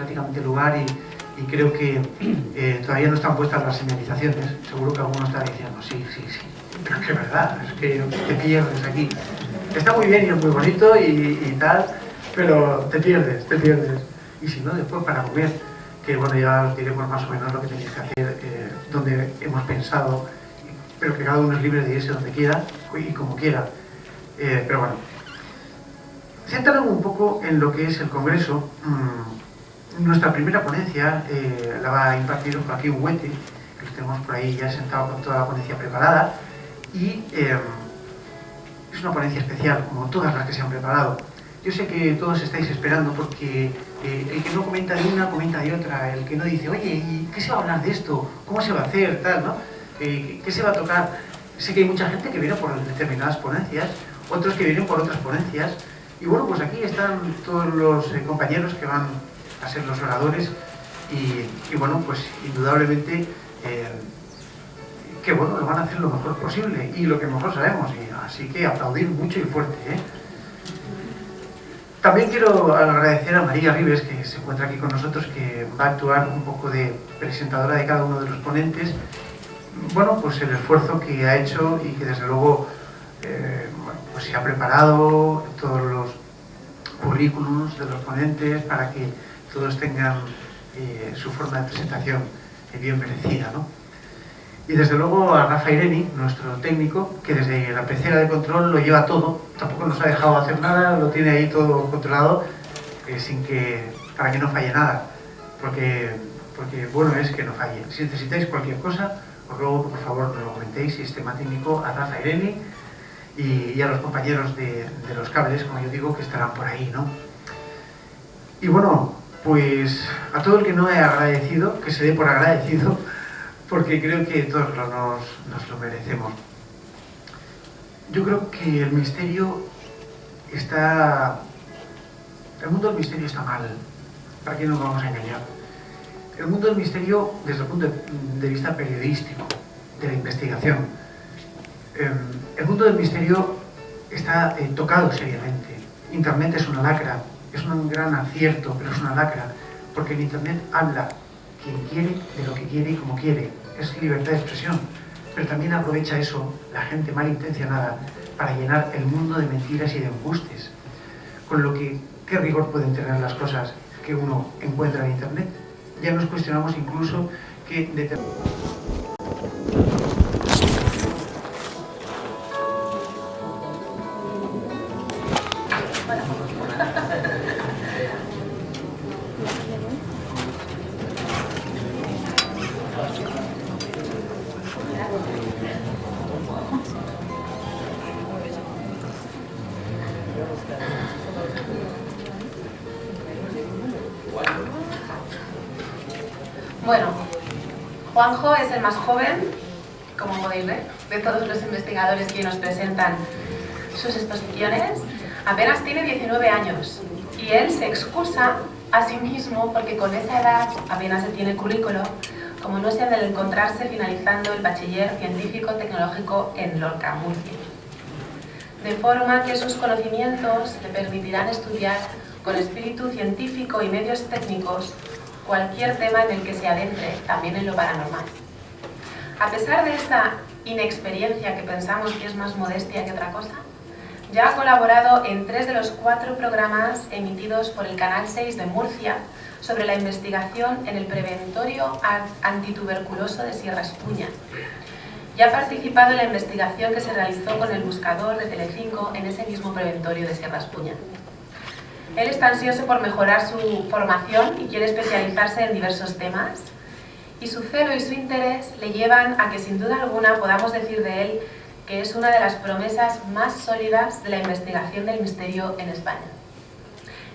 prácticamente lugar y creo que todavía no están puestas las señalizaciones. Seguro que alguno está diciendo, sí, pero que es verdad, es que te pierdes aquí. Está muy bien y es muy bonito y tal, pero te pierdes. Y si no, después para comer, que bueno, ya os diremos más o menos lo que tenéis que hacer, donde hemos pensado, pero que cada uno es libre de irse donde quiera y como quiera. Pero bueno, centrándonos un poco en lo que es el Congreso, nuestra primera ponencia la va a impartir Joaquín Huete, que los tenemos por ahí ya sentado con toda la ponencia preparada, y es una ponencia especial, como todas las que se han preparado. Yo sé que todos estáis esperando porque el que no comenta de una, comenta de otra, el que no dice, oye, ¿y qué se va a hablar de esto? ¿Cómo se va a hacer? Tal, ¿no? ¿Qué se va a tocar? Sé que hay mucha gente que viene por determinadas ponencias, otros que vienen por otras ponencias, y bueno, pues aquí están todos los compañeros que van a ser los oradores y bueno, pues indudablemente que bueno, lo van a hacer lo mejor posible y lo que mejor sabemos, y así que aplaudir mucho y fuerte, ¿eh? También quiero agradecer a María Ribes, que se encuentra aquí con nosotros, que va a actuar un poco de presentadora de cada uno de los ponentes. Bueno, pues el esfuerzo que ha hecho y que desde luego bueno, pues se ha preparado todos los currículums de los ponentes para que todos tengan su forma de presentación bien merecida, ¿no? Y desde luego a Rafa Ireni, nuestro técnico, que desde la pecera de control lo lleva todo, tampoco nos ha dejado hacer nada, lo tiene ahí todo controlado, para que no falle nada, porque bueno es que no falle. Si necesitáis cualquier cosa, os ruego que por favor nos lo comentéis, sistema técnico a Rafa Ireni y a los compañeros de los cables, como yo digo, que estarán por ahí, ¿no? Y bueno, pues a todo el que no he agradecido, que se dé por agradecido, porque creo que todos nos lo merecemos. Yo creo que el misterio está... El mundo del misterio está mal. ¿Para qué nos vamos a engañar? El mundo del misterio, desde el punto de vista periodístico, de la investigación, el mundo del misterio está tocado seriamente. Internet es una lacra, es un gran acierto, pero es una lacra, porque en Internet habla quien quiere, de lo que quiere y como quiere. Es libertad de expresión, pero también aprovecha eso la gente malintencionada para llenar el mundo de mentiras y de embustes. Con lo que, ¿qué rigor pueden tener las cosas que uno encuentra en Internet? Ya nos cuestionamos incluso que Bueno, Juanjo es el más joven, como podéis ver, de todos los investigadores que nos presentan sus exposiciones. Apenas tiene 19 años y él se excusa a sí mismo porque con esa edad apenas se tiene currículo, como no sea del encontrarse finalizando el bachiller científico-tecnológico en Lorca, Murcia. De forma que sus conocimientos le permitirán estudiar con espíritu científico y medios técnicos cualquier tema en el que se adentre, también en lo paranormal. A pesar de esta inexperiencia, que pensamos que es más modestia que otra cosa, ya ha colaborado en 3 de los 4 programas emitidos por el Canal 6 de Murcia sobre la investigación en el preventorio antituberculoso de Sierra Espuña. Ya ha participado en la investigación que se realizó con el buscador de Telecinco en ese mismo preventorio de Sierra Espuña. Él está ansioso por mejorar su formación y quiere especializarse en diversos temas, y su celo y su interés le llevan a que sin duda alguna podamos decir de él que es una de las promesas más sólidas de la investigación del misterio en España.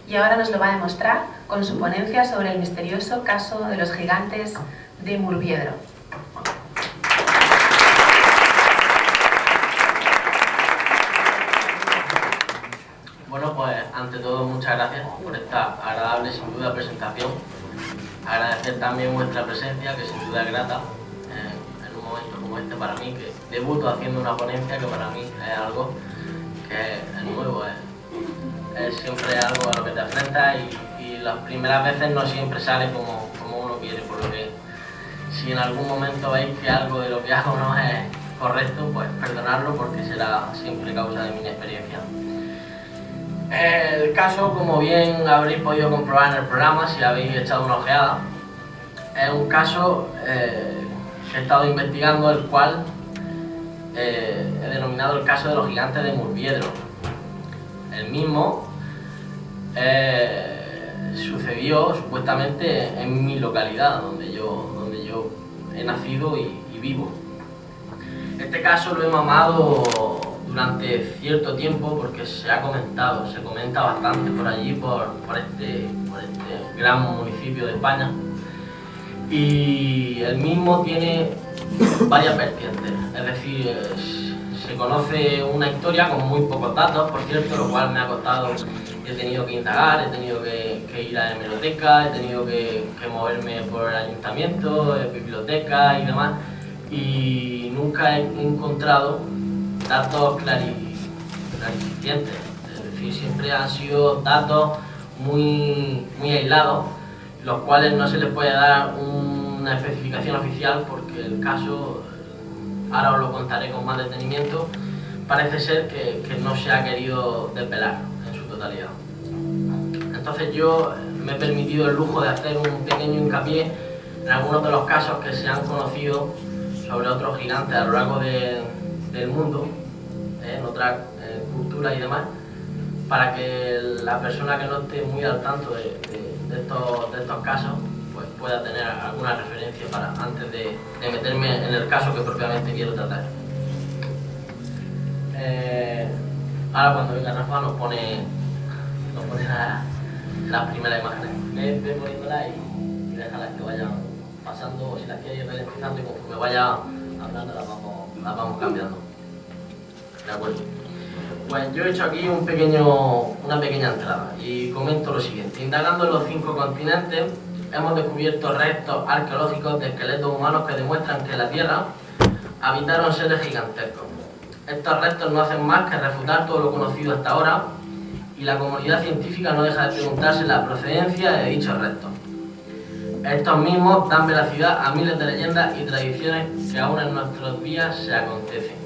Y ahora nos lo va a demostrar con su ponencia sobre el misterioso caso de los gigantes de Murviedro. Bueno, pues ante todo muchas gracias por esta agradable, sin duda, presentación. Agradecer también vuestra presencia, que sin duda es grata en un momento como este para mí, que debuto haciendo una ponencia que para mí es algo que es nuevo, es siempre algo a lo que te enfrentas y las primeras veces no siempre sale como uno quiere, por lo que si en algún momento veis que algo de lo que hago no es correcto, pues perdonadlo porque será siempre causa de mi inexperiencia. El caso, como bien habréis podido comprobar en el programa, si habéis echado una ojeada, es un caso que he estado investigando, el cual he denominado el caso de los gigantes de Murviedro. El mismo sucedió supuestamente en mi localidad, donde yo he nacido y vivo. Este caso lo he mamado durante cierto tiempo porque se comenta bastante por allí, por este gran municipio de España. Y el mismo tiene varias vertientes, es decir, se conoce una historia con muy pocos datos, por cierto, lo cual me ha costado. He tenido que indagar, he tenido que ir a la hemeroteca, he tenido que moverme por el ayuntamiento, biblioteca y demás, y nunca he encontrado datos clarificientes. Es decir, siempre han sido datos muy aislados, los cuales no se les puede dar una especificación oficial porque el caso, ahora os lo contaré con más detenimiento, parece ser que no se ha querido desvelar en su totalidad. Entonces yo me he permitido el lujo de hacer un pequeño hincapié en algunos de los casos que se han conocido sobre otros gigantes a lo largo del mundo, en otras culturas y demás, para que la persona que no esté muy al tanto de estos casos pues pueda tener alguna referencia antes de meterme en el caso que propiamente quiero tratar. Ahora cuando venga Rafa nos pone las primeras imágenes. Ve poniéndolas y déjalas que vayan pasando, o si las quieres ir ralentizando y conforme vaya hablando las vamos cambiando. ¿De acuerdo? Pues yo he hecho aquí una pequeña entrada y comento lo siguiente. Indagando en los 5 continentes, hemos descubierto restos arqueológicos de esqueletos humanos que demuestran que en la Tierra habitaron seres gigantescos. Estos restos no hacen más que refutar todo lo conocido hasta ahora y la comunidad científica no deja de preguntarse la procedencia de dichos restos. Estos mismos dan veracidad a miles de leyendas y tradiciones que aún en nuestros días se acontecen.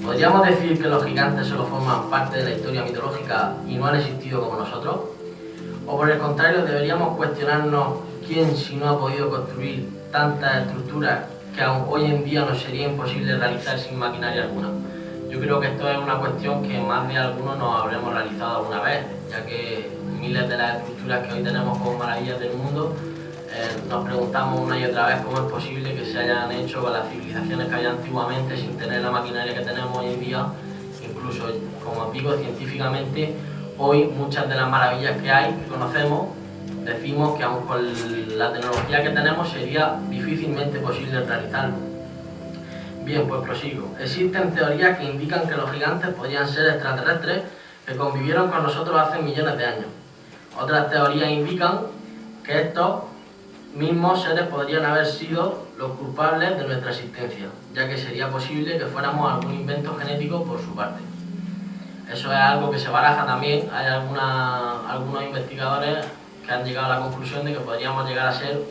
¿Podríamos decir que los gigantes solo forman parte de la historia mitológica y no han existido como nosotros? ¿O por el contrario deberíamos cuestionarnos quién si no ha podido construir tantas estructuras que aún hoy en día nos sería imposible realizar sin maquinaria alguna? Yo creo que esto es una cuestión que más de algunos nos habremos realizado alguna vez, ya que miles de las estructuras que hoy tenemos como maravillas del mundo, nos preguntamos una y otra vez cómo es posible que se hayan hecho con las civilizaciones que había antiguamente sin tener la maquinaria que tenemos hoy en día. Incluso, como os digo, científicamente, hoy muchas de las maravillas que hay, que conocemos, decimos que aun con la tecnología que tenemos sería difícilmente posible realizarlo. Bien, pues prosigo. Existen teorías que indican que los gigantes podrían ser extraterrestres que convivieron con nosotros hace millones de años. Otras teorías indican que estos mismos seres podrían haber sido los culpables de nuestra existencia, ya que sería posible que fuéramos algún invento genético por su parte. Eso es algo que se baraja también. Hay algunos investigadores que han llegado a la conclusión de que podríamos llegar a ser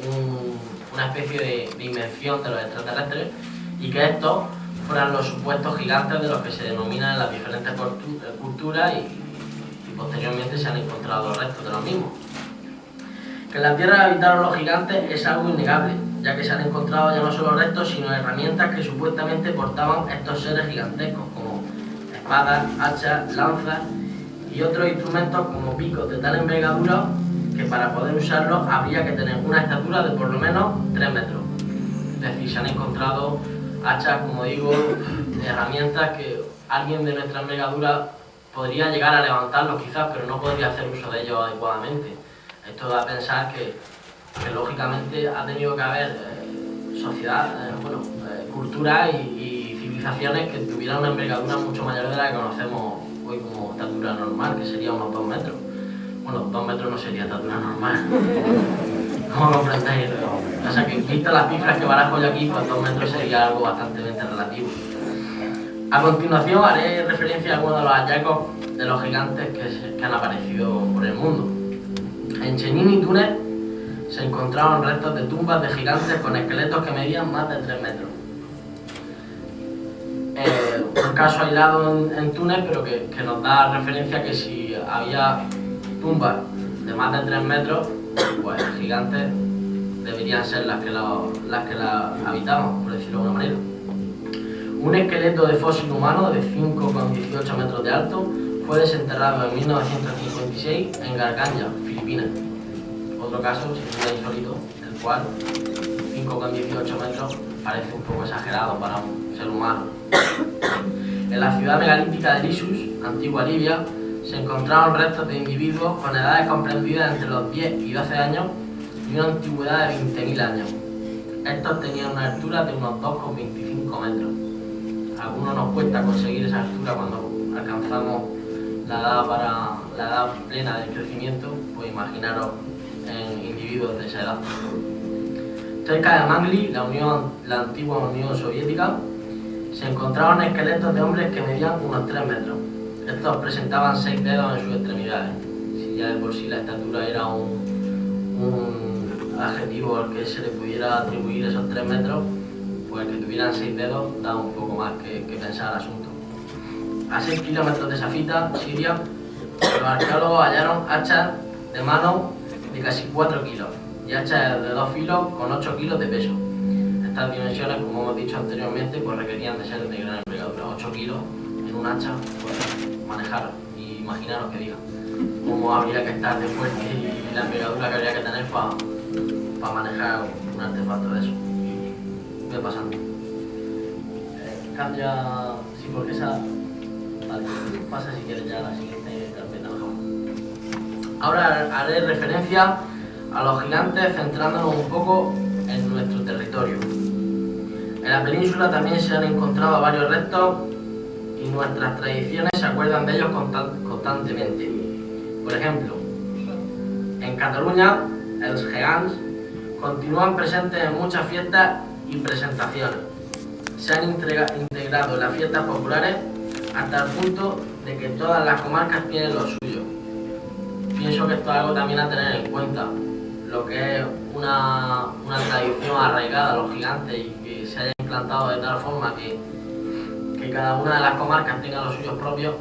una especie de invención de los extraterrestres y que estos fueran los supuestos gigantes de los que se denominan en las diferentes culturas y posteriormente se han encontrado restos de los mismos. Que en la Tierra habitaron los gigantes es algo innegable, ya que se han encontrado ya no solo restos, sino herramientas que supuestamente portaban estos seres gigantescos, como espadas, hachas, lanzas y otros instrumentos como picos de tal envergadura que para poder usarlos habría que tener una estatura de por lo menos 3 metros. Es decir, se han encontrado hachas, como digo, herramientas que alguien de nuestra envergadura podría llegar a levantarlos quizás, pero no podría hacer uso de ellos adecuadamente. Esto da a pensar que lógicamente ha tenido que haber culturas y civilizaciones que tuvieran una envergadura mucho mayor de la que conocemos hoy como estatura normal, que sería unos 2 metros. Bueno, 2 metros no sería estatura normal. ¿Cómo lo comprendéis? O sea que vistas las cifras que barajo yo aquí, pues 2 metros sería algo bastante relativo. A continuación haré referencia a algunos de los hallazgos de los gigantes que han aparecido por el mundo. En Chenin y Túnez se encontraron restos de tumbas de gigantes con esqueletos que medían más de 3 metros. Un caso aislado en Túnez, pero que nos da referencia que si había tumbas de más de 3 metros, pues gigantes deberían ser las que la habitaban, por decirlo de alguna manera. Un esqueleto de fósil humano de 5,18 metros de alto fue desenterrado en 1956 en Garganja, Filipinas. Otro caso, sin duda insólito, el cual 5,18 metros parece un poco exagerado para un ser humano. En la ciudad megalítica de Lissus, antigua Libia, se encontraron restos de individuos con edades comprendidas entre los 10 y 12 años y una antigüedad de 20.000 años. Estos tenían una altura de unos 2,25 metros. A algunos nos cuesta conseguir esa altura cuando alcanzamos la edad plena del crecimiento, pues imaginaros en individuos de esa edad. Cerca de Mangli, la antigua Unión Soviética, se encontraron esqueletos de hombres que medían unos 3 metros. Estos presentaban 6 dedos en sus extremidades. Si ya de por sí la estatura era un adjetivo al que se le pudiera atribuir esos 3 metros, pues que tuvieran 6 dedos da un poco más que pensar al asunto. A 6 kilómetros de Safita, Siria, los arqueólogos hallaron hachas de mano de casi 4 kilos y hachas de 2 filos con 8 kilos de peso. Estas dimensiones, como hemos dicho anteriormente, pues requerían de ser de gran envergadura. 8 kilos en un hacha, pues manejar y imaginaros que diga cómo habría que estar de fuerte y la envergadura que habría que tener para manejar un artefacto de eso. Voy pasando. Cambia, sí, porque esa... Vale, pasa si quieres ya a la siguiente carpeta mejor. Ahora haré referencia a los gigantes centrándonos un poco en nuestro territorio. En la península también se han encontrado varios restos y nuestras tradiciones se acuerdan de ellos constantemente. Por ejemplo, en Cataluña, els gegants continúan presentes en muchas fiestas y presentaciones. Se han integrado en las fiestas populares hasta el punto de que todas las comarcas tienen lo suyo. Pienso que esto es algo también a tener en cuenta, lo que es una tradición arraigada a los gigantes y que se haya implantado de tal forma que cada una de las comarcas tenga los suyos propios,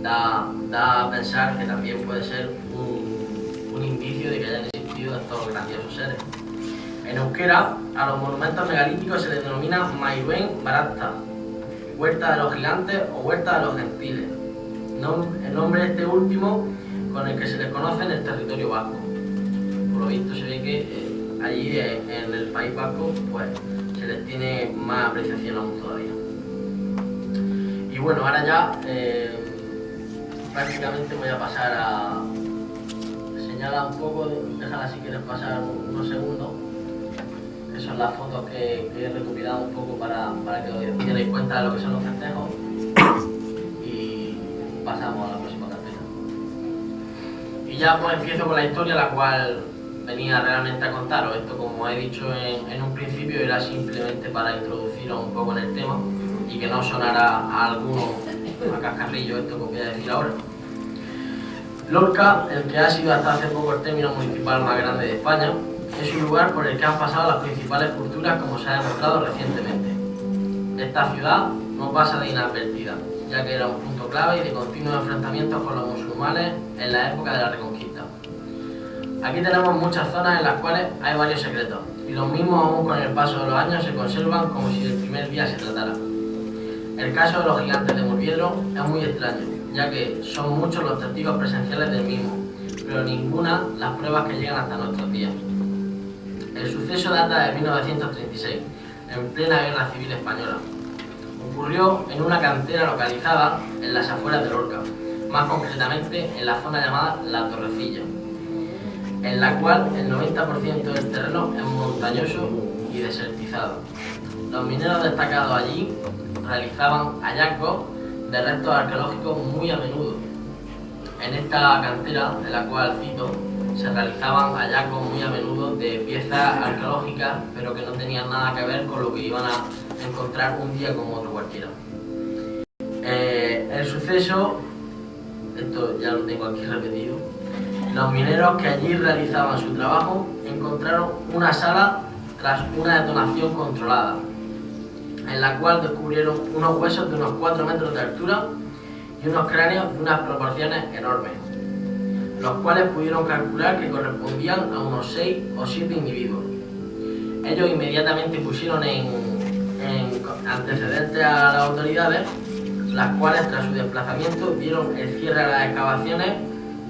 da a pensar que también puede ser un indicio de que hayan existido estos grandiosos seres. En euskera, a los monumentos megalíticos se les denomina Mairuen Baratta, huerta de los gigantes o huerta de los gentiles, el nombre este último con el que se les conoce en el territorio vasco. Por lo visto se ve que allí en el País Vasco pues se les tiene más apreciación aún todavía. Y bueno, ahora ya prácticamente voy a pasar a señalar un poco, déjala si quieres pasar unos segundos. Esas son las fotos que he recopilado un poco para que os tengáis cuenta de lo que son los festejos. Y pasamos a la próxima carpeta. Y ya pues empiezo con la historia, la cual venía realmente a contaros. Esto, como he dicho en un principio, era simplemente para introduciros un poco en el tema y que no sonara a alguno a cascarrillo esto que os voy a decir ahora. Lorca, el que ha sido hasta hace poco el término municipal más grande de España, es un lugar por el que han pasado las principales culturas, como se ha demostrado recientemente. Esta ciudad no pasa de inadvertida, ya que era un punto clave y de continuos enfrentamientos con los musulmanes en la época de la Reconquista. Aquí tenemos muchas zonas en las cuales hay varios secretos, y los mismos aún con el paso de los años se conservan como si del primer día se tratara. El caso de los gigantes de Murviedro es muy extraño, ya que son muchos los testigos presenciales del mismo, pero ninguna las pruebas que llegan hasta nuestros días. El suceso data de 1936, en plena Guerra Civil Española. Ocurrió en una cantera localizada en las afueras de Lorca, más concretamente en la zona llamada La Torrecilla, en la cual el 90% del terreno es montañoso y desertizado. Los mineros destacados allí realizaban hallazgos de restos arqueológicos muy a menudo. En esta cantera, de la cual cito, se realizaban hallazgos muy a menudo de piezas arqueológicas, pero que no tenían nada que ver con lo que iban a encontrar un día como otro cualquiera. El suceso, esto ya lo tengo aquí repetido, Los mineros que allí realizaban su trabajo encontraron una sala tras una detonación controlada, en la cual descubrieron unos huesos de unos 4 metros de altura y unos cráneos de unas proporciones enormes, los cuales pudieron calcular que correspondían a unos 6 o 7 individuos. Ellos inmediatamente pusieron en antecedentes a las autoridades, las cuales tras su desplazamiento dieron el cierre a las excavaciones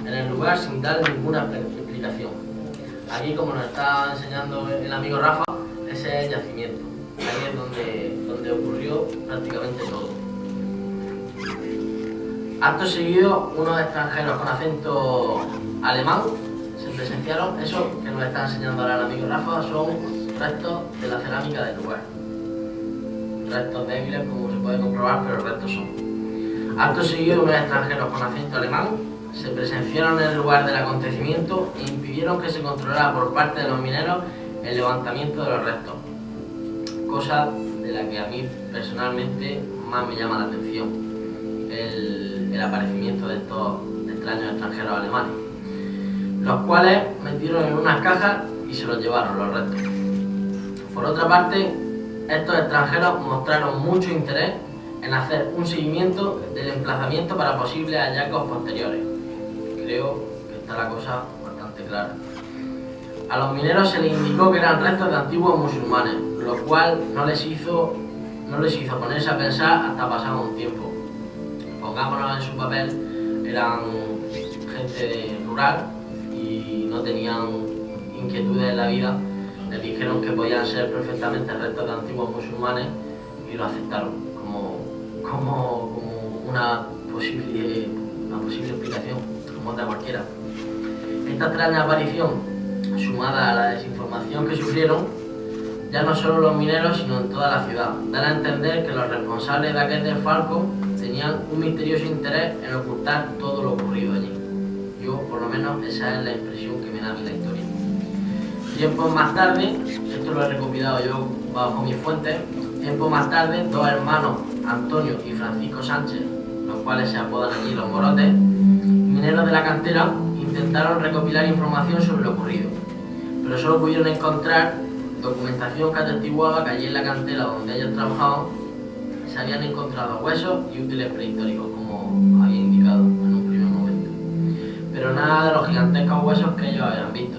en el lugar sin dar ninguna explicación. Aquí, como nos está enseñando el amigo Rafa, ese es el yacimiento. Ahí es donde ocurrió prácticamente todo. Acto seguido, unos extranjeros con acento alemán se presenciaron. Eso que nos está enseñando ahora el amigo Rafa son restos de la cerámica del lugar. Restos débiles, como se puede comprobar, pero restos son. Acto seguido, unos extranjeros con acento alemán se presenciaron en el lugar del acontecimiento e impidieron que se controlara por parte de los mineros el levantamiento de los restos, cosa de la que a mí personalmente más me llama la atención, el aparecimiento de estos extraños extranjeros alemanes, los cuales metieron en unas cajas y se los llevaron los restos. Por otra parte, estos extranjeros mostraron mucho interés en hacer un seguimiento del emplazamiento para posibles hallazgos posteriores. Creo que está la cosa bastante clara. A los mineros se les indicó que eran restos de antiguos musulmanes, lo cual no les hizo ponerse a pensar hasta pasado un tiempo. Pongámonos en su papel, eran gente rural y no tenían inquietudes en la vida. Les dijeron que podían ser perfectamente restos de antiguos musulmanes y lo aceptaron como una posible explicación, como otra cualquiera. Esta extraña aparición, sumada a la desinformación que sufrieron, ya no solo los mineros, sino en toda la ciudad, dan a entender que los responsables de aquel desfalco tenían un misterioso interés en ocultar todo lo ocurrido allí. Yo, por lo menos, esa es la impresión que me da a mí la historia. Tiempos más tarde, esto lo he recopilado yo bajo mis fuentes, tiempo más tarde, dos hermanos, Antonio y Francisco Sánchez, los cuales se apodan allí los Morotes, mineros de la cantera, intentaron recopilar información sobre lo ocurrido, pero solo pudieron encontrar documentación que atestiguaba que allí en la cantera donde ellos trabajaban se habían encontrado huesos y útiles prehistóricos, como había indicado en un primer momento, pero nada de los gigantescos huesos que ellos habían visto.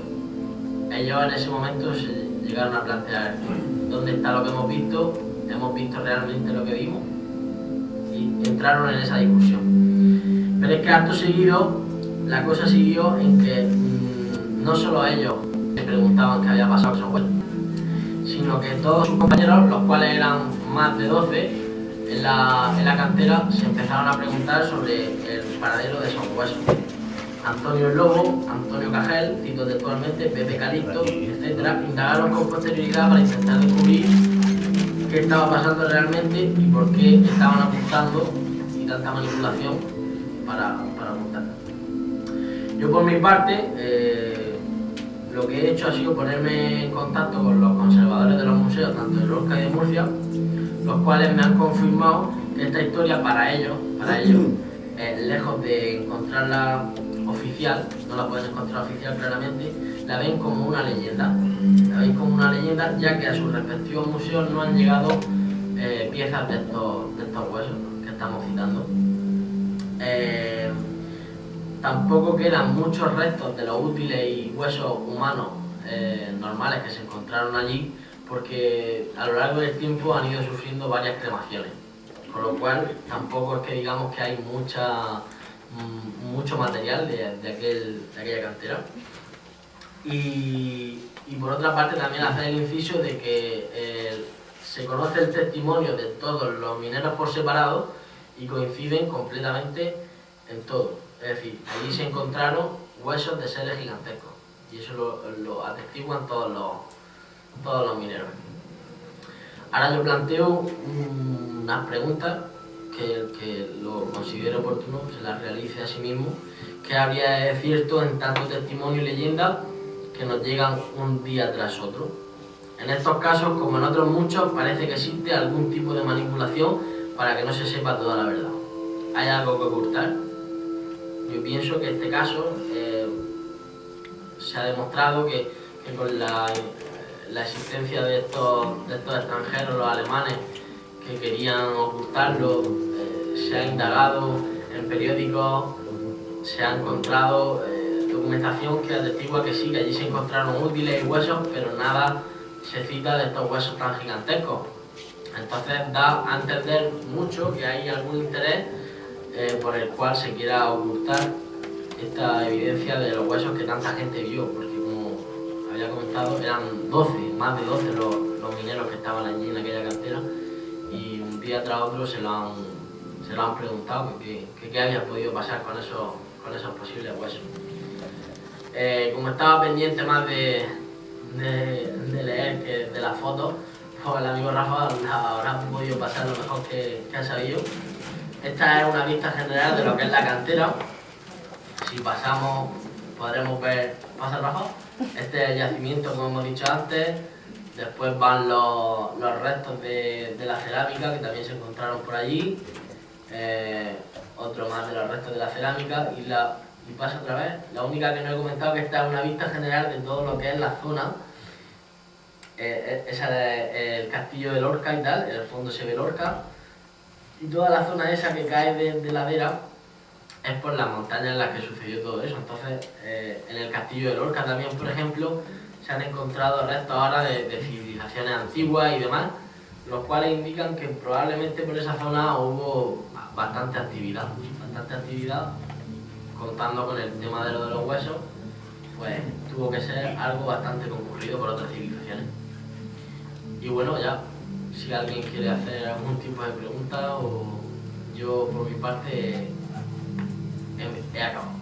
Ellos en ese momento se llegaron a plantear dónde está lo que hemos visto realmente lo que vimos, y entraron en esa discusión. Pero es que acto seguido la cosa siguió en que no solo ellos se preguntaban qué había pasado con esos huesos, sino que todos sus compañeros, los cuales eran más de 12 en la cantera, se empezaron a preguntar sobre el paradero de esos huesos. Antonio el Lobo, Antonio Cajel, cito textualmente, Pepe Calixto, etc., indagaron con posterioridad para intentar descubrir qué estaba pasando realmente y por qué estaban apuntando y tanta manipulación para apuntar. Yo, por mi parte, lo que he hecho ha sido ponerme en contacto con los conservadores de los museos, tanto de Lorca y de Murcia, los cuales me han confirmado que esta historia para ellos, lejos de encontrarla oficial, no la pueden encontrar oficial claramente, la ven como una leyenda. La ven como una leyenda, ya que a sus respectivos museos no han llegado piezas de estos huesos que estamos citando. Tampoco quedan muchos restos de los útiles y huesos humanos normales que se encontraron allí, porque a lo largo del tiempo han ido sufriendo varias cremaciones, con lo cual tampoco es que digamos que hay mucho material de aquella cantera. Y por otra parte también hacer el inciso de que se conoce el testimonio de todos los mineros por separado y coinciden completamente en todo. Es decir, allí se encontraron huesos de seres gigantescos y eso lo atestiguan todos los mineros. Ahora yo planteo unas preguntas que lo considero oportuno se las realice a sí mismo. ¿Qué habría de cierto en tanto testimonio y leyenda que nos llegan un día tras otro? En estos casos, como en otros muchos, parece que existe algún tipo de manipulación para que no se sepa toda la verdad. ¿Hay algo que ocultar? Yo pienso que este caso se ha demostrado que con la existencia de estos extranjeros, los alemanes, que querían ocultarlo, se ha indagado en periódicos, se ha encontrado documentación que atestigua que sí, que allí se encontraron útiles y huesos, pero nada se cita de estos huesos tan gigantescos. Entonces da a entender mucho que hay algún interés por el cual se quiera ocultar esta evidencia de los huesos que tanta gente vio, porque como había comentado, eran 12, más de 12 los mineros que estaban allí en aquella cantera, y un día tras otro se lo han preguntado que qué había podido pasar con esos posibles huesos. Como estaba pendiente más de leer que de las fotos, pues el amigo Rafa habrá podido pasar lo mejor que ha sabido. Esta es una vista general de lo que es la cantera. Si pasamos, podremos ver... ¿Pasa, Rafa? Este es el yacimiento, como hemos dicho antes. Después van los restos de la cerámica, que también se encontraron por allí. Otro más de los restos de la cerámica. Y pasa otra vez. La única que no he comentado, que esta es una vista general de todo lo que es la zona. Esa es el castillo de Lorca y tal, en el fondo se ve Lorca. Y toda la zona esa que cae de ladera es por las montañas en las que sucedió todo eso. Entonces, en el castillo de Lorca también, por ejemplo, se han encontrado restos ahora de civilizaciones antiguas y demás, los cuales indican que probablemente por esa zona hubo bastante actividad, contando con el tema de los huesos, pues tuvo que ser algo bastante concurrido por otras civilizaciones. Y bueno, ya, si alguien quiere hacer algún tipo de pregunta, o yo por mi parte he acabado.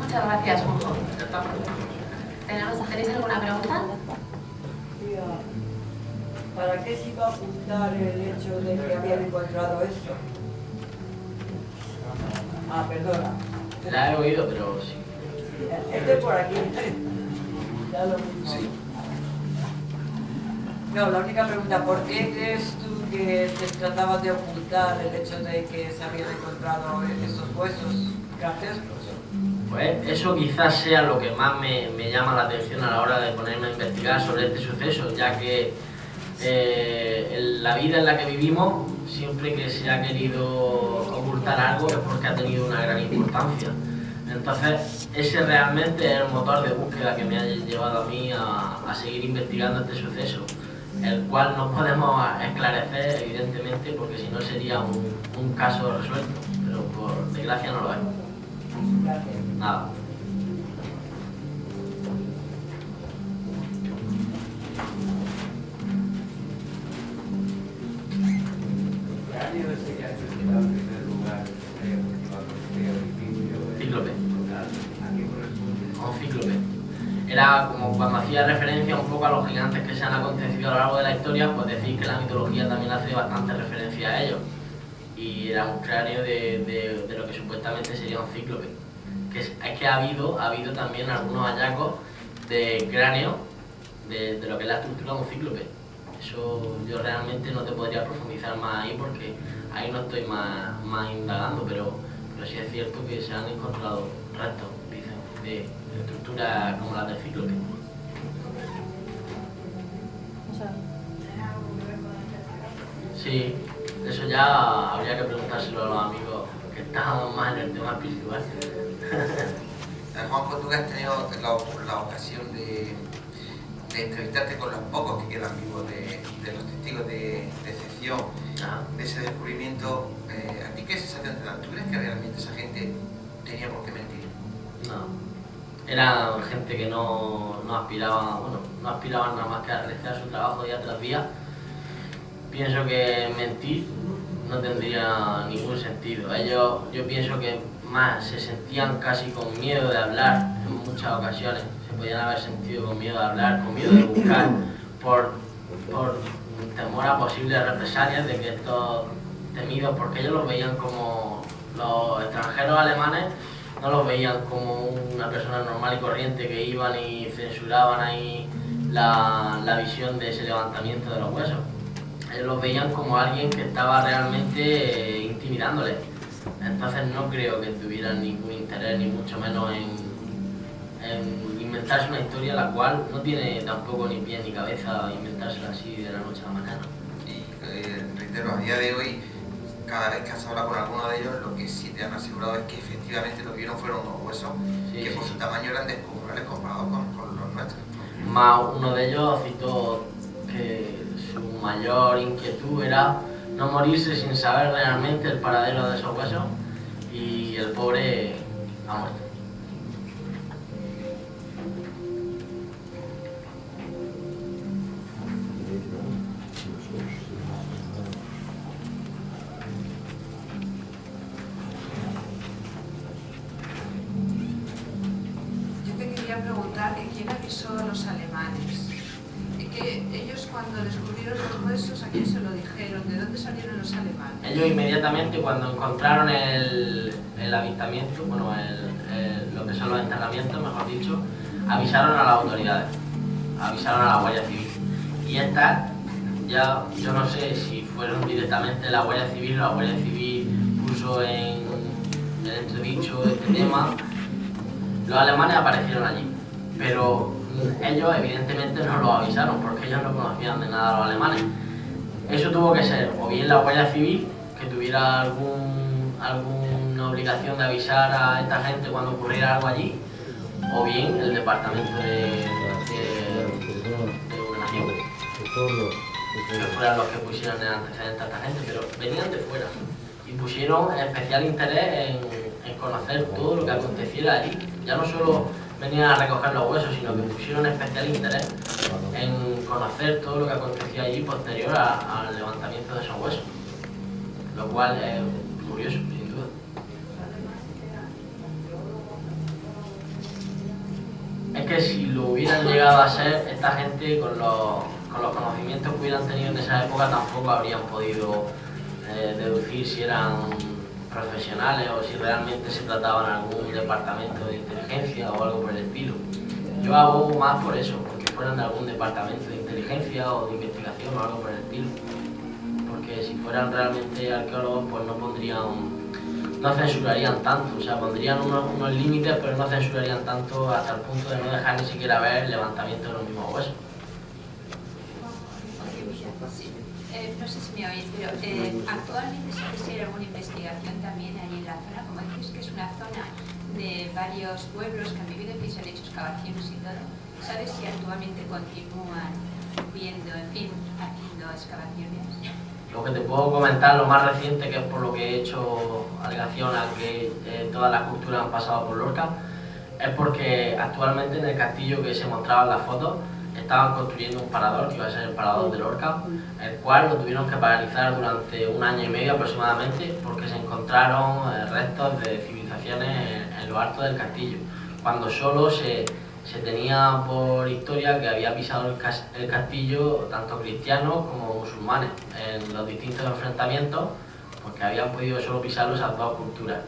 Muchas gracias, Juanjo. ¿Tenéis alguna pregunta? ¿Para qué se iba a ocultar el hecho de que habían encontrado esto? Ah, perdona. La he oído, pero sí. Este por aquí. Ya lo mismo. Sí. No, la única pregunta, ¿por qué crees tú que te tratabas de ocultar el hecho de que se habían encontrado esos huesos grotescos? Pues eso quizás sea lo que más me llama la atención a la hora de ponerme a investigar sobre este suceso, ya que la vida en la que vivimos, siempre que se ha querido ocultar algo es porque ha tenido una gran importancia. Entonces, ese realmente es el motor de búsqueda que me ha llevado a mí a seguir investigando este suceso, el cual no podemos esclarecer, evidentemente, porque si no sería un caso resuelto, pero por desgracia no lo es. Gracias. Nada. Cíclope. Un cíclope. Era como cuando hacía referencia un poco a los gigantes que se han acontecido a lo largo de la historia, pues decir que la mitología también hace bastante referencia a ellos. Y era un cráneo de lo que supuestamente sería un cíclope. Es que ha habido también algunos hallazgos de cráneo de lo que es la estructura de un cíclope. Eso yo realmente no te podría profundizar más ahí porque ahí no estoy más indagando, pero sí es cierto que se han encontrado restos, dicen, de estructuras como las del cíclope. Sí, eso ya habría que preguntárselo a los amigos que están más en el tema espiritual. Juanjo, tú que has tenido la ocasión de entrevistarte con los pocos que quedan vivos de los testigos de excepción, de ese descubrimiento, ¿a ti qué sensación te da? ¿Tú crees que realmente esa gente tenía por qué mentir? No, eran gente que no aspiraban nada más que a realizar su trabajo día tras día. Pienso que mentir no tendría ningún sentido. Ellos, yo pienso que más se sentían casi con miedo de hablar en muchas ocasiones. Se podían haber sentido con miedo de hablar, con miedo de buscar, por temor a posibles represalias de que estos temidos, porque ellos los veían como los extranjeros alemanes, no los veían como una persona normal y corriente que iban y censuraban ahí la visión de ese levantamiento de los huesos. Ellos los veían como alguien que estaba realmente intimidándoles. Entonces no creo que tuvieran ningún interés, ni mucho menos en inventarse una historia la cual no tiene tampoco ni pie ni cabeza inventársela así de la noche a la mañana. Y reitero, a día de hoy, cada vez que has hablado con alguno de ellos, lo que sí te han asegurado es que efectivamente lo que vieron fueron unos huesos que por su tamaño eran descomunales comparados con los nuestros. Más uno de ellos citó que su mayor inquietud era no morirse sin saber realmente el paradero de esos huesos, y el pobre ha muerto. Yo te quería preguntar que quién avisó a los alemanes. Que ellos cuando descubrieron los huesos, ¿a quién se lo dijeron? ¿De dónde salieron los alemanes? Ellos inmediatamente cuando encontraron el avistamiento, bueno, lo que son los enterramientos, mejor dicho, avisaron a las autoridades, avisaron a la Guardia Civil. Y estas, ya yo no sé si fueron directamente la Guardia Civil o la Guardia Civil puso en entredicho este tema. Los alemanes aparecieron allí, pero ellos evidentemente no lo avisaron porque ellos no conocían de nada a los alemanes. Eso tuvo que ser o bien la Guardia Civil, que tuviera alguna obligación de avisar a esta gente cuando ocurriera algo allí, o bien el departamento de ordenación, que fueran los que pusieran el antecedente a esta gente, pero venían de fuera y pusieron especial interés en conocer todo lo que aconteciera allí. Ya no solo venían a recoger los huesos, sino que pusieron especial interés en conocer todo lo que acontecía allí posterior al levantamiento de esos huesos, lo cual es curioso, sin duda. Es que si lo hubieran llegado a ser, esta gente con los conocimientos que hubieran tenido en esa época tampoco habrían podido deducir si eran profesionales o si realmente se trataba en algún departamento de inteligencia o algo por el estilo. Yo abogo más por eso, porque fueran de algún departamento de inteligencia o de investigación o algo por el estilo. Porque si fueran realmente arqueólogos, pues no censurarían tanto, o sea, pondrían unos límites, pero no censurarían tanto hasta el punto de no dejar ni siquiera ver el levantamiento de los mismos huesos. No sé si me oís, pero actualmente se hace alguna investigación también allí en la zona, como decís que es una zona de varios pueblos que han vivido aquí, se han hecho excavaciones y todo. ¿Sabes si actualmente continúan viendo, en fin, haciendo excavaciones? Lo que te puedo comentar, lo más reciente, que es por lo que he hecho alegación a que todas las culturas han pasado por Lorca, es porque actualmente en el castillo que se mostraba en las fotos estaban construyendo un parador que iba a ser el parador de Lorca, el cual lo tuvieron que paralizar durante 1 año y medio aproximadamente porque se encontraron restos de civilizaciones en lo alto del castillo, cuando solo se tenía por historia que había pisado el castillo tanto cristianos como musulmanes en los distintos enfrentamientos, porque habían podido solo pisarlo esas dos culturas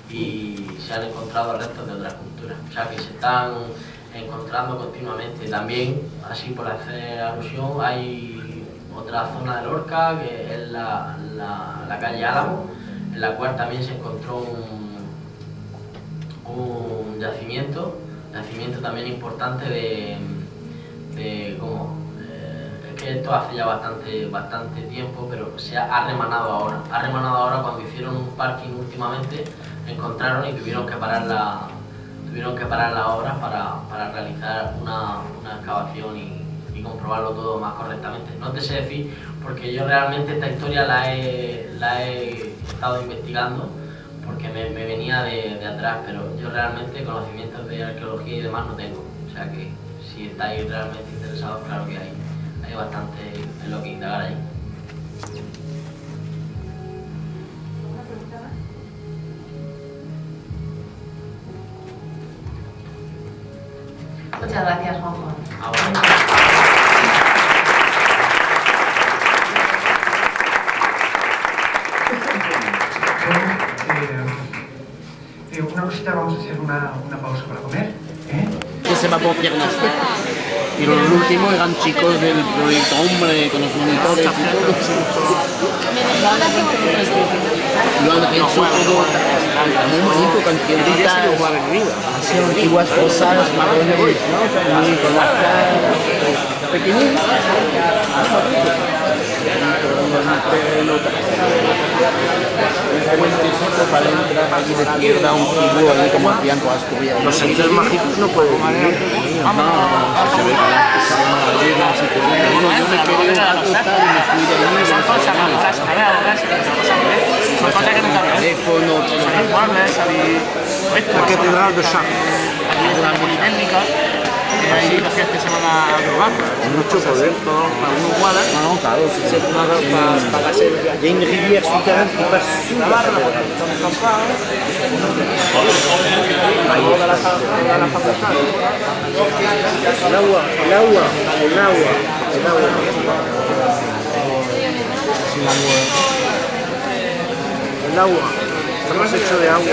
y se han encontrado restos de otras culturas, o sea que se están encontrando continuamente. También, así por hacer alusión, hay otra zona de Lorca que es la calle Álamo, en la cual también se encontró un yacimiento también importante es que esto hace ya bastante tiempo, pero ha remanado ahora cuando hicieron un parking últimamente, encontraron y tuvieron que parar la obra para realizar una excavación y comprobarlo todo más correctamente. No te sé decir, porque yo realmente esta historia la he estado investigando, porque me venía de atrás, pero yo realmente conocimientos de arqueología y demás no tengo. O sea que si estáis realmente interesados, claro que hay bastante en lo que indagar ahí. ¿Una pregunta más? Muchas gracias, Juanjo. Una cosita, vamos a hacer una pausa para comer. Que se va a Y los últimos eran chicos del proyecto Hombre, con los monitores y todo. Lo han hecho todo muy bonito, con piedritas, así antiguas cosas, marrones, ¿no? Con las caras pequeñitas. Un puentecito para entrar aquí de izquierda, un figuro ahí como hacían todas las cubiertas. Los entes mágicos no pueden vivir. No, se ve que las ballenas y todo. Bueno, yo me quedé un rato tal y me fui de ahí. Son cosas que nunca ves. Teléfono, la catedral de Chartres. Aquí es la Politécnica. Ahí lo hacías que se van a robar. Mucho poder, todo para uno igual. No, claro, c'est para hacer. Il y a une rivière souterraine qui passe sous la cathédrale. El agua. Estamos hechos de agua.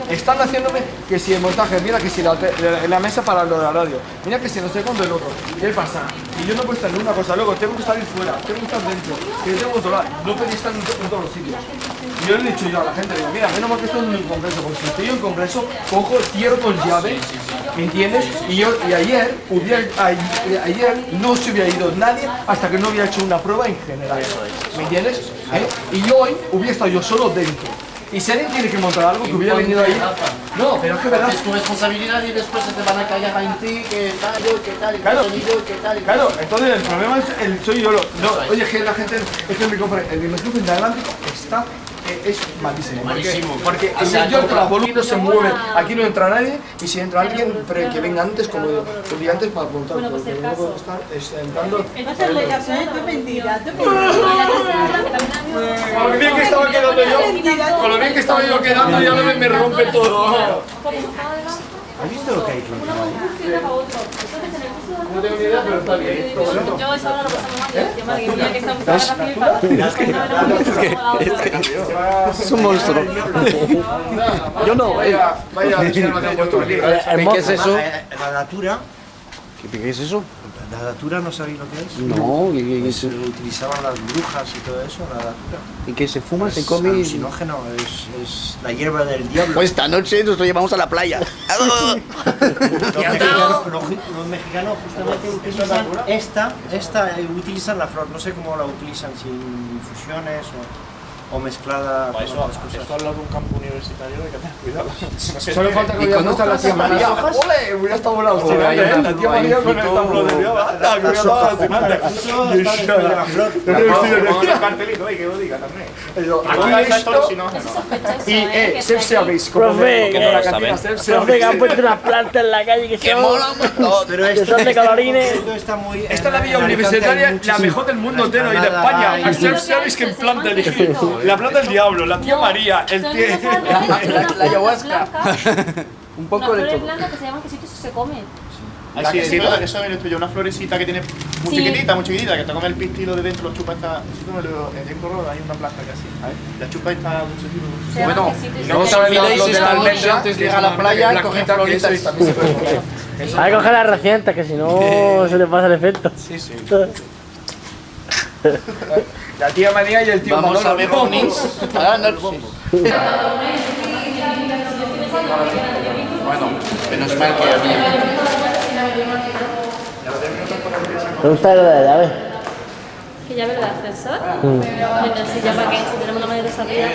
Están haciéndome que si el montaje, mira que si la mesa para lo de la radio, mira que si no sé cuándo el otro, ¿qué pasa? Y yo no puedo estar en una cosa, luego tengo que salir fuera, tengo que estar dentro, que yo tengo que controlar, no podía estar en todos los sitios. Y yo le he dicho yo a la gente, digo, mira, menos mal que estoy en un congreso, porque si estoy en un congreso, cojo, cierro con llave, ¿me entiendes? Y ayer no se había ido nadie hasta que no había hecho una prueba en general, ¿me entiendes? Y hoy hubiera estado yo solo dentro. Y si alguien tiene que montar algo, que hubiera venido ahí. No, pero es que verdad. Es tu responsabilidad y después se te van a callar en ti, que tal, que tal, que tal. Claro, entonces el problema es soy yo. Oye, que la gente, es que el micrófono inalámbrico está. Es malísimo. Porque yo el volumen no se mueve, aquí no entra nadie, y si entra alguien, pero que venga antes, como dije antes, para preguntar. Bueno, pues el caso. Entrando. Entonces le caso, tú mentira. Con lo bien que estaba quedando yo, con lo bien que estaba yo quedando, ya me rompe todo. ¿Has visto lo que hay No tengo ni idea, pero está bien. Yo eso ahora lo pasamos mal, el tema de que tenía que estar Es un monstruo. Yo no. Vaya, ¿qué es eso? La datura. ¿Qué es eso? La datura, ¿no sabéis lo que es? No, pues lo utilizaban las brujas y todo eso, la datura. ¿Y qué se fuma? Es ¿Se come? alucinógeno, es la hierba del diablo. Pues esta noche nos lo llevamos a la playa. Los mexicanos justamente utilizan utilizan la flor, no sé cómo la utilizan, si en infusiones o mezclada con otras cosas. Esto al lado de un campo universitario hay que tener cuidado. Solo falta que conozca la tía María. ¡Ole! Hubiera estado volado. La tía María con esta flor de Dios. ¡Anda, que hubiera estado fascinante! Un cartelito ahí que lo diga también. Aquí esto y self-service. Profe, que han puesto unas plantas en la calle que mola un montón. Que son de colorines. Esta es la villa universitaria, la mejor del mundo entero y de España. El self-service que en planta elegir. La planta del diablo, la tía María, el tío. La ayahuasca. Un poco de todo. blanca que se llaman quesitos y se comen. Sí, eso me lo estoy yo, una florecita que tiene muy chiquitita, que te come el pistilo de dentro, lo chupa esta. En Corro hay una planta que así, la chupa esta dulcecito. Bueno, no os olvidéis esta noche antes de ir a la playa, coger floritas y también se puede comer. Hay que coger las recientes, que si no se le pasa el efecto. Sí, sí. La tía María y el tío Vamos Manolo. a ver ovnis. Bueno, menos mal que había. ¿Te gusta lo de la llave? ¿Qué llave del ascensor? Se llama que si tenemos la manera de salida.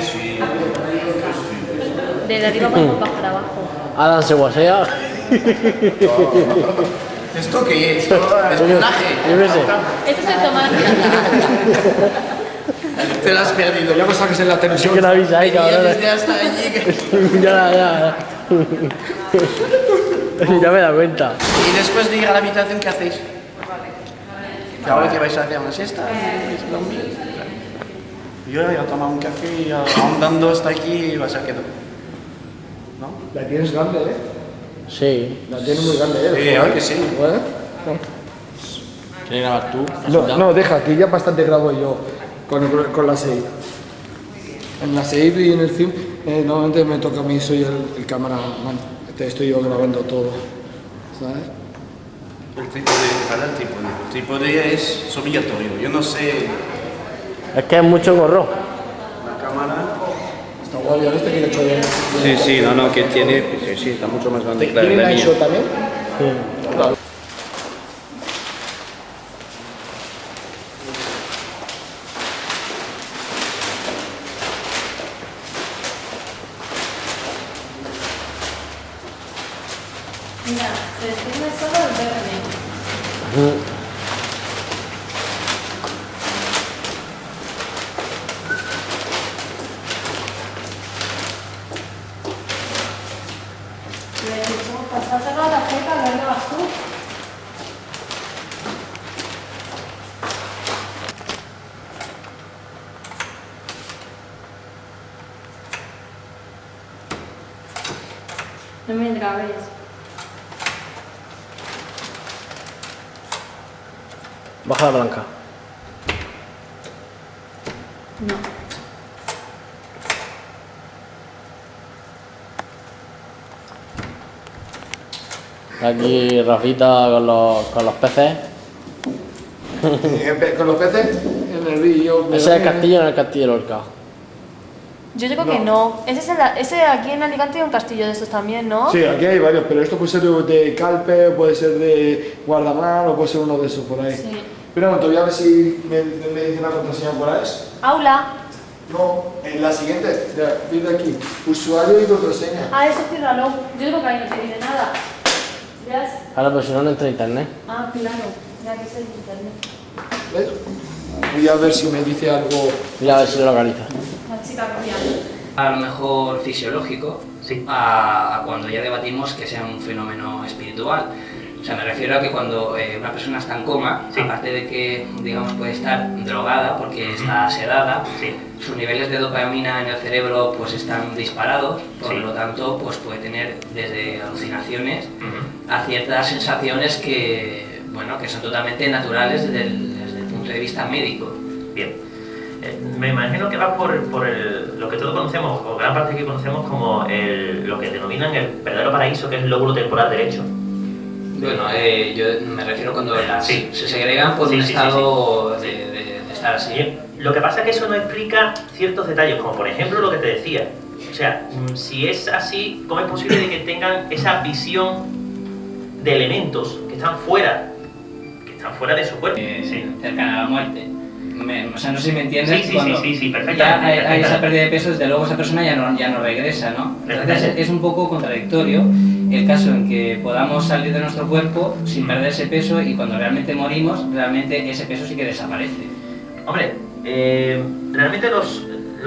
Desde arriba podemos bajar abajo. Adam se guasea. ¿Esto qué es? ¿Espionaje? Yo qué sé. Esto es el tomate. Te la has perdido. Ya no saques en la televisión. Que la avisa ahí, cabrón. Ya está allí. Ya. Ya me he dado cuenta. Y después de ir a la habitación, ¿qué hacéis? Que ahora que vais a hacer una siesta, ¿vais a dormir? Yo he tomado un café y andando hasta aquí y vas a quedar. ¿No? La tienes grande, ¿eh? Sí. La tienes muy grande, ¿eh? Sí, ahora que sí. ¿Quieres grabar tú? No, deja, que ya bastante grabo yo con la SEIB. En la SEIB y en el film, normalmente me toca a mí, soy el cameraman. Estoy yo grabando todo. ¿sabes? El trípode es obligatorio, yo no sé... Es que es mucho gorro. La cámara... Está guay, ¿ya viste que le he hecho bien? Sí, no, que tiene... Sí, está mucho más grande. ¿Tiene la ISO también? Sí. Claro. Mira, se detiene solo el verde. Le decimos, pasar a sacar la tarjeta, lo llevas tú. No me grabes. Baja la blanca. No. Aquí Rafita con los peces. Con los peces en el vídeo. Ese es el castillo en el castillo de Lorca. Yo digo que no. Ese aquí en Alicante hay un castillo de estos también, ¿no? Sí, aquí hay varios, pero esto puede ser de Calpe, puede ser de Guardamar o puede ser uno de esos por ahí. Sí. Pero bueno, te voy a ver si me dice la contraseña por ahí. Aula. No, en la siguiente, de aquí, usuario y contraseña. Ah, eso ciérralo. Yo digo que ahí no te viene nada. ¿Ves? Ahora, pero si no, no entra internet. Ah, claro. Ya que es el internet. ¿Ves? Voy a ver si me dice algo. Mira a ver si lo localiza. La chica María. A lo mejor fisiológico, sí, a cuando ya debatimos que sea un fenómeno espiritual. O sea, me refiero a que cuando una persona está en coma, sí, aparte de que, digamos, puede estar drogada porque está sedada, sí, sus niveles de dopamina en el cerebro pues están disparados, por lo tanto pues puede tener desde alucinaciones a ciertas sensaciones que, bueno, que son totalmente naturales desde el punto de vista médico. Bien. Me imagino que va por lo que todos conocemos, o gran parte que conocemos como lo que denominan el verdadero paraíso, que es el lóbulo temporal derecho. Bueno, yo me refiero cuando las se segregan por un estado de estar así. Bien. Lo que pasa es que eso no explica ciertos detalles, como por ejemplo lo que te decía. O sea, si es así, ¿cómo es posible de que tengan esa visión de elementos que están fuera de su cuerpo? Cercana a la muerte. O sea, no sé si me entiendes. Sí, cuando perfectamente. Ya hay esa pérdida de peso, desde luego esa persona ya no regresa, ¿no? Entonces es un poco contradictorio el caso en que podamos salir de nuestro cuerpo sin perder ese peso y cuando realmente morimos, realmente ese peso sí que desaparece. Hombre, realmente los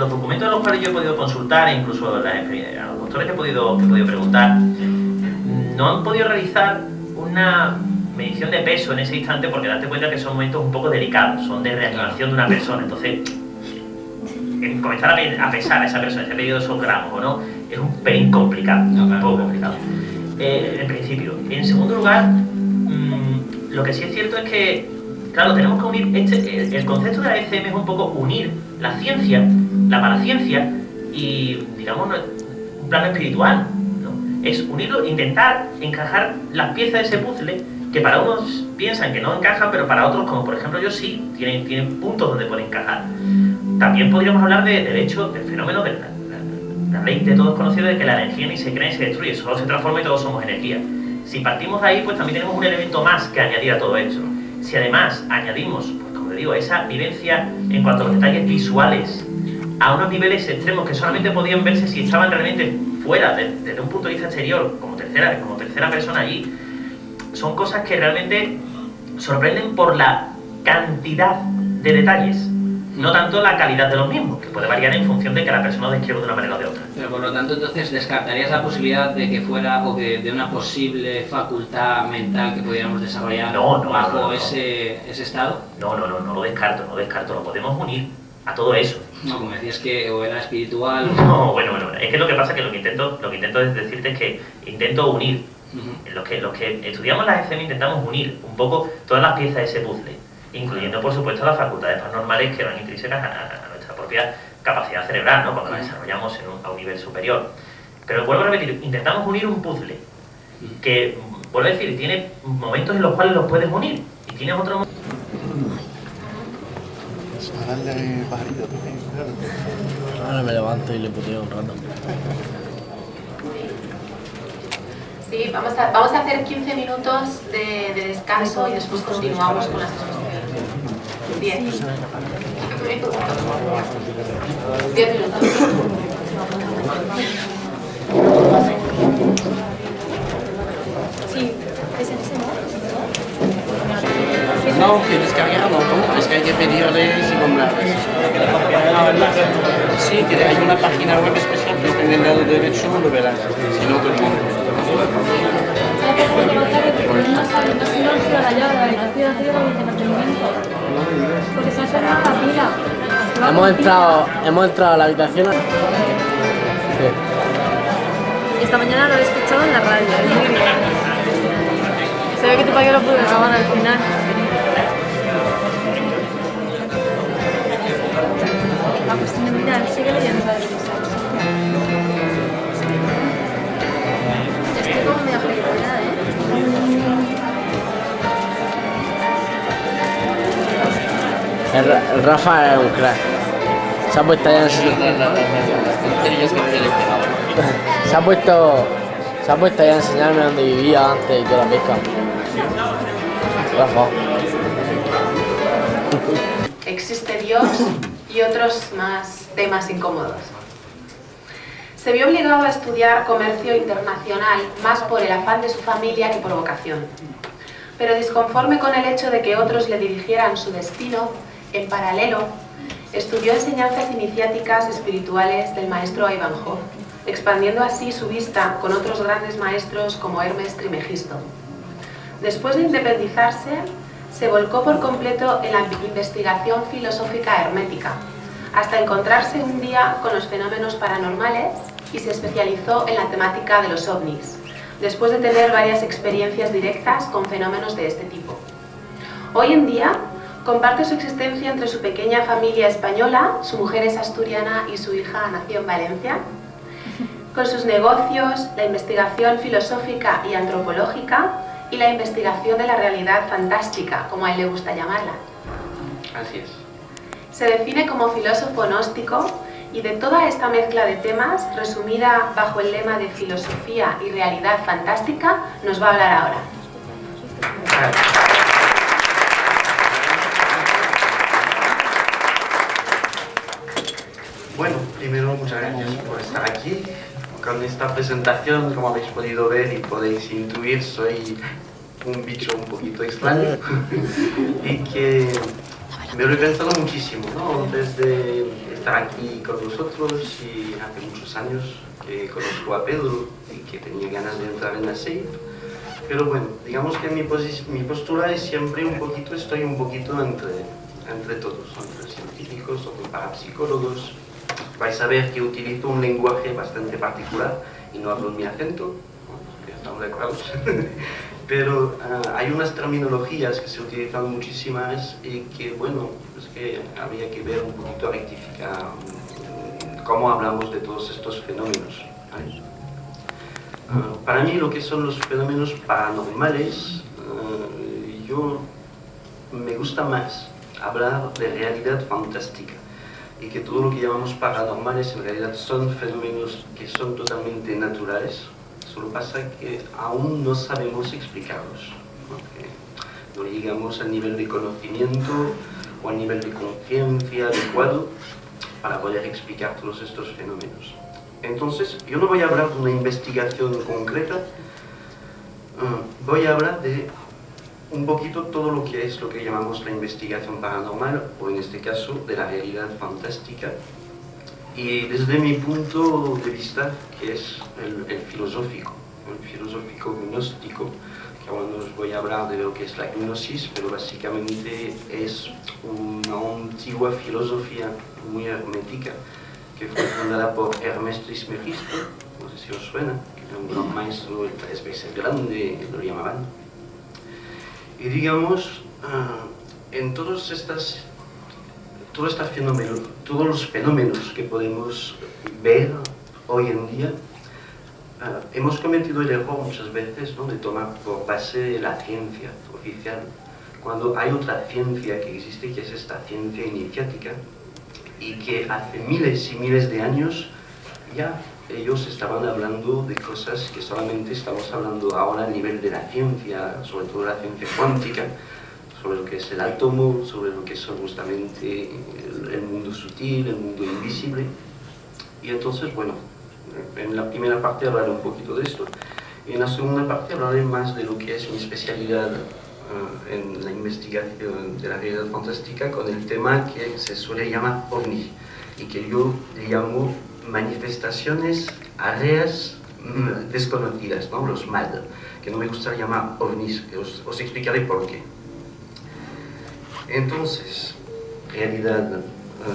documentos de los cuales yo he podido consultar, e incluso a los doctores que he podido preguntar, no han podido realizar una medición de peso en ese instante porque date cuenta que son momentos un poco delicados, son de reanimación de una persona, entonces comenzar a pesar a esa persona, ese periodo de esos gramos o no, es un pelín complicado, un poco complicado. En principio. En segundo lugar, lo que sí es cierto es que, claro, tenemos que unir, el concepto de la ECM es un poco unir la ciencia, la paraciencia y, digamos, un plano espiritual, ¿no? Es unirlo, intentar encajar las piezas de ese puzzle que para unos piensan que no encajan, pero para otros, como por ejemplo yo sí, tienen puntos donde pueden encajar. También podríamos hablar del hecho, del fenómeno de la ley de todos conocidos de que la energía ni se crea ni se destruye, solo se transforma y todos somos energía. Si partimos de ahí, pues también tenemos un elemento más que añadir a todo esto. Si además añadimos, pues como te digo, esa vivencia en cuanto a los detalles visuales, a unos niveles extremos que solamente podían verse si estaban realmente fuera, desde un punto de vista exterior, como tercera persona allí, son cosas que realmente sorprenden por la cantidad de detalles, no tanto la calidad de los mismos, que puede variar en función de que la persona lo describa de una manera o de otra. Pero por lo tanto, entonces, ¿descartarías la posibilidad de que fuera o de una posible facultad mental que pudiéramos desarrollar bajo ese estado? No lo descarto, lo podemos unir a todo eso. No, como decías que o era espiritual... No, bueno, es que lo que pasa es que lo que intento es decirte es que intento unir. Los que estudiamos la ECM intentamos unir un poco todas las piezas de ese puzzle, incluyendo por supuesto las facultades paranormales que van intrínsecas a nuestra propia capacidad cerebral, ¿no? Cuando la desarrollamos a un nivel superior. Pero vuelvo a repetir, intentamos unir un puzzle que vuelvo a decir, tiene momentos en los cuales los puedes unir y tienes otros momentos. Ahora me levanto y le puteo un rato. Sí, vamos a hacer 15 minutos de descanso y después continuamos con las exposiciones. 10 minutos. 10 minutos. Sí, es ese, No, que descargar no, ¿cómo? Es que hay que pedirles y comprarles. Sí, que hay una página web especial que está en el lado derecho, lo verás. Si no, todo el mundo. porque se ha cerrado la pila. Hemos entrado a la habitación. Sí. Esta mañana lo he escuchado en la radio. Se ve que tu padre lo pude grabar al final. Ah, pues mira, sigue leyendo la revista. Estoy como medio felicidad, El Rafa es un crack. Se ha puesto ya en Se ha puesto ya a enseñarme dónde vivía antes y toda la pesca. Rafa. Existe Dios y otros más temas incómodos. Se vio obligado a estudiar comercio internacional más por el afán de su familia que por vocación. Pero disconforme con el hecho de que otros le dirigieran su destino, en paralelo, estudió enseñanzas iniciáticas espirituales del maestro Ivanhoe, expandiendo así su vista con otros grandes maestros como Hermes Trismegisto. Después de independizarse, se volcó por completo en la investigación filosófica hermética, hasta encontrarse un día con los fenómenos paranormales y se especializó en la temática de los ovnis, después de tener varias experiencias directas con fenómenos de este tipo. Hoy en día, comparte su existencia entre su pequeña familia española, su mujer es asturiana y su hija nació en Valencia, con sus negocios, la investigación filosófica y antropológica y la investigación de la realidad fantástica, como a él le gusta llamarla. Así es. Se define como filósofo gnóstico y de toda esta mezcla de temas, resumida bajo el lema de filosofía y realidad fantástica, nos va a hablar ahora. Bueno, primero muchas gracias por estar aquí. Con esta presentación, como habéis podido ver y podéis intuir, soy un bicho un poquito extraño y que me lo he pensado muchísimo, ¿no? Antes de estar aquí con vosotros y hace muchos años que conozco a Pedro y que tenía ganas de entrar en la SEIP. Pero bueno, digamos que mi postura es siempre estoy un poquito entre todos, entre científicos, entre parapsicólogos. Vais a ver que utilizo un lenguaje bastante particular y no hablo en mi acento, ¿no? Estamos de acuerdo. Pero hay unas terminologías que se utilizan muchísimas y que, bueno, es que habría que ver un poquito, rectificar cómo hablamos de todos estos fenómenos, ¿vale? Para mí lo que son los fenómenos paranormales, yo me gusta más hablar de realidad fantástica y que todo lo que llamamos paranormales en realidad son fenómenos que son totalmente naturales, solo pasa que aún no sabemos explicarlos, ¿no? No llegamos al nivel de conocimiento o al nivel de conciencia adecuado para poder explicar todos estos fenómenos. Entonces, yo no voy a hablar de una investigación concreta, voy a hablar de un poquito todo lo que es lo que llamamos la investigación paranormal, o en este caso de la realidad fantástica, y desde mi punto de vista, que es el filosófico gnóstico, que ahora no os voy a hablar de lo que es la gnosis, pero básicamente es una antigua filosofía muy hermética, que fue fundada por Hermes Trismegisto, no sé si os suena, que era un gran maestro, 3 veces grande, lo llamaban. Y digamos, en todos los fenómenos que podemos ver hoy en día, hemos cometido el error muchas veces, ¿no?, de tomar por base la ciencia oficial, cuando hay otra ciencia que existe, que es esta ciencia iniciática, y que hace miles y miles de años ya ellos estaban hablando de cosas que solamente estamos hablando ahora a nivel de la ciencia, sobre todo la ciencia cuántica, sobre lo que es el átomo, sobre lo que son justamente el mundo sutil, el mundo invisible. Y entonces, bueno, en la primera parte hablaré un poquito de esto, y en la segunda parte hablaré más de lo que es mi especialidad en la investigación de la realidad fantástica, con el tema que se suele llamar OVNI, y que yo le llamo manifestaciones aéreas desconocidas, ¿no?, los MAD, que no me gusta llamar OVNIs, que os explicaré por qué. Entonces, realidad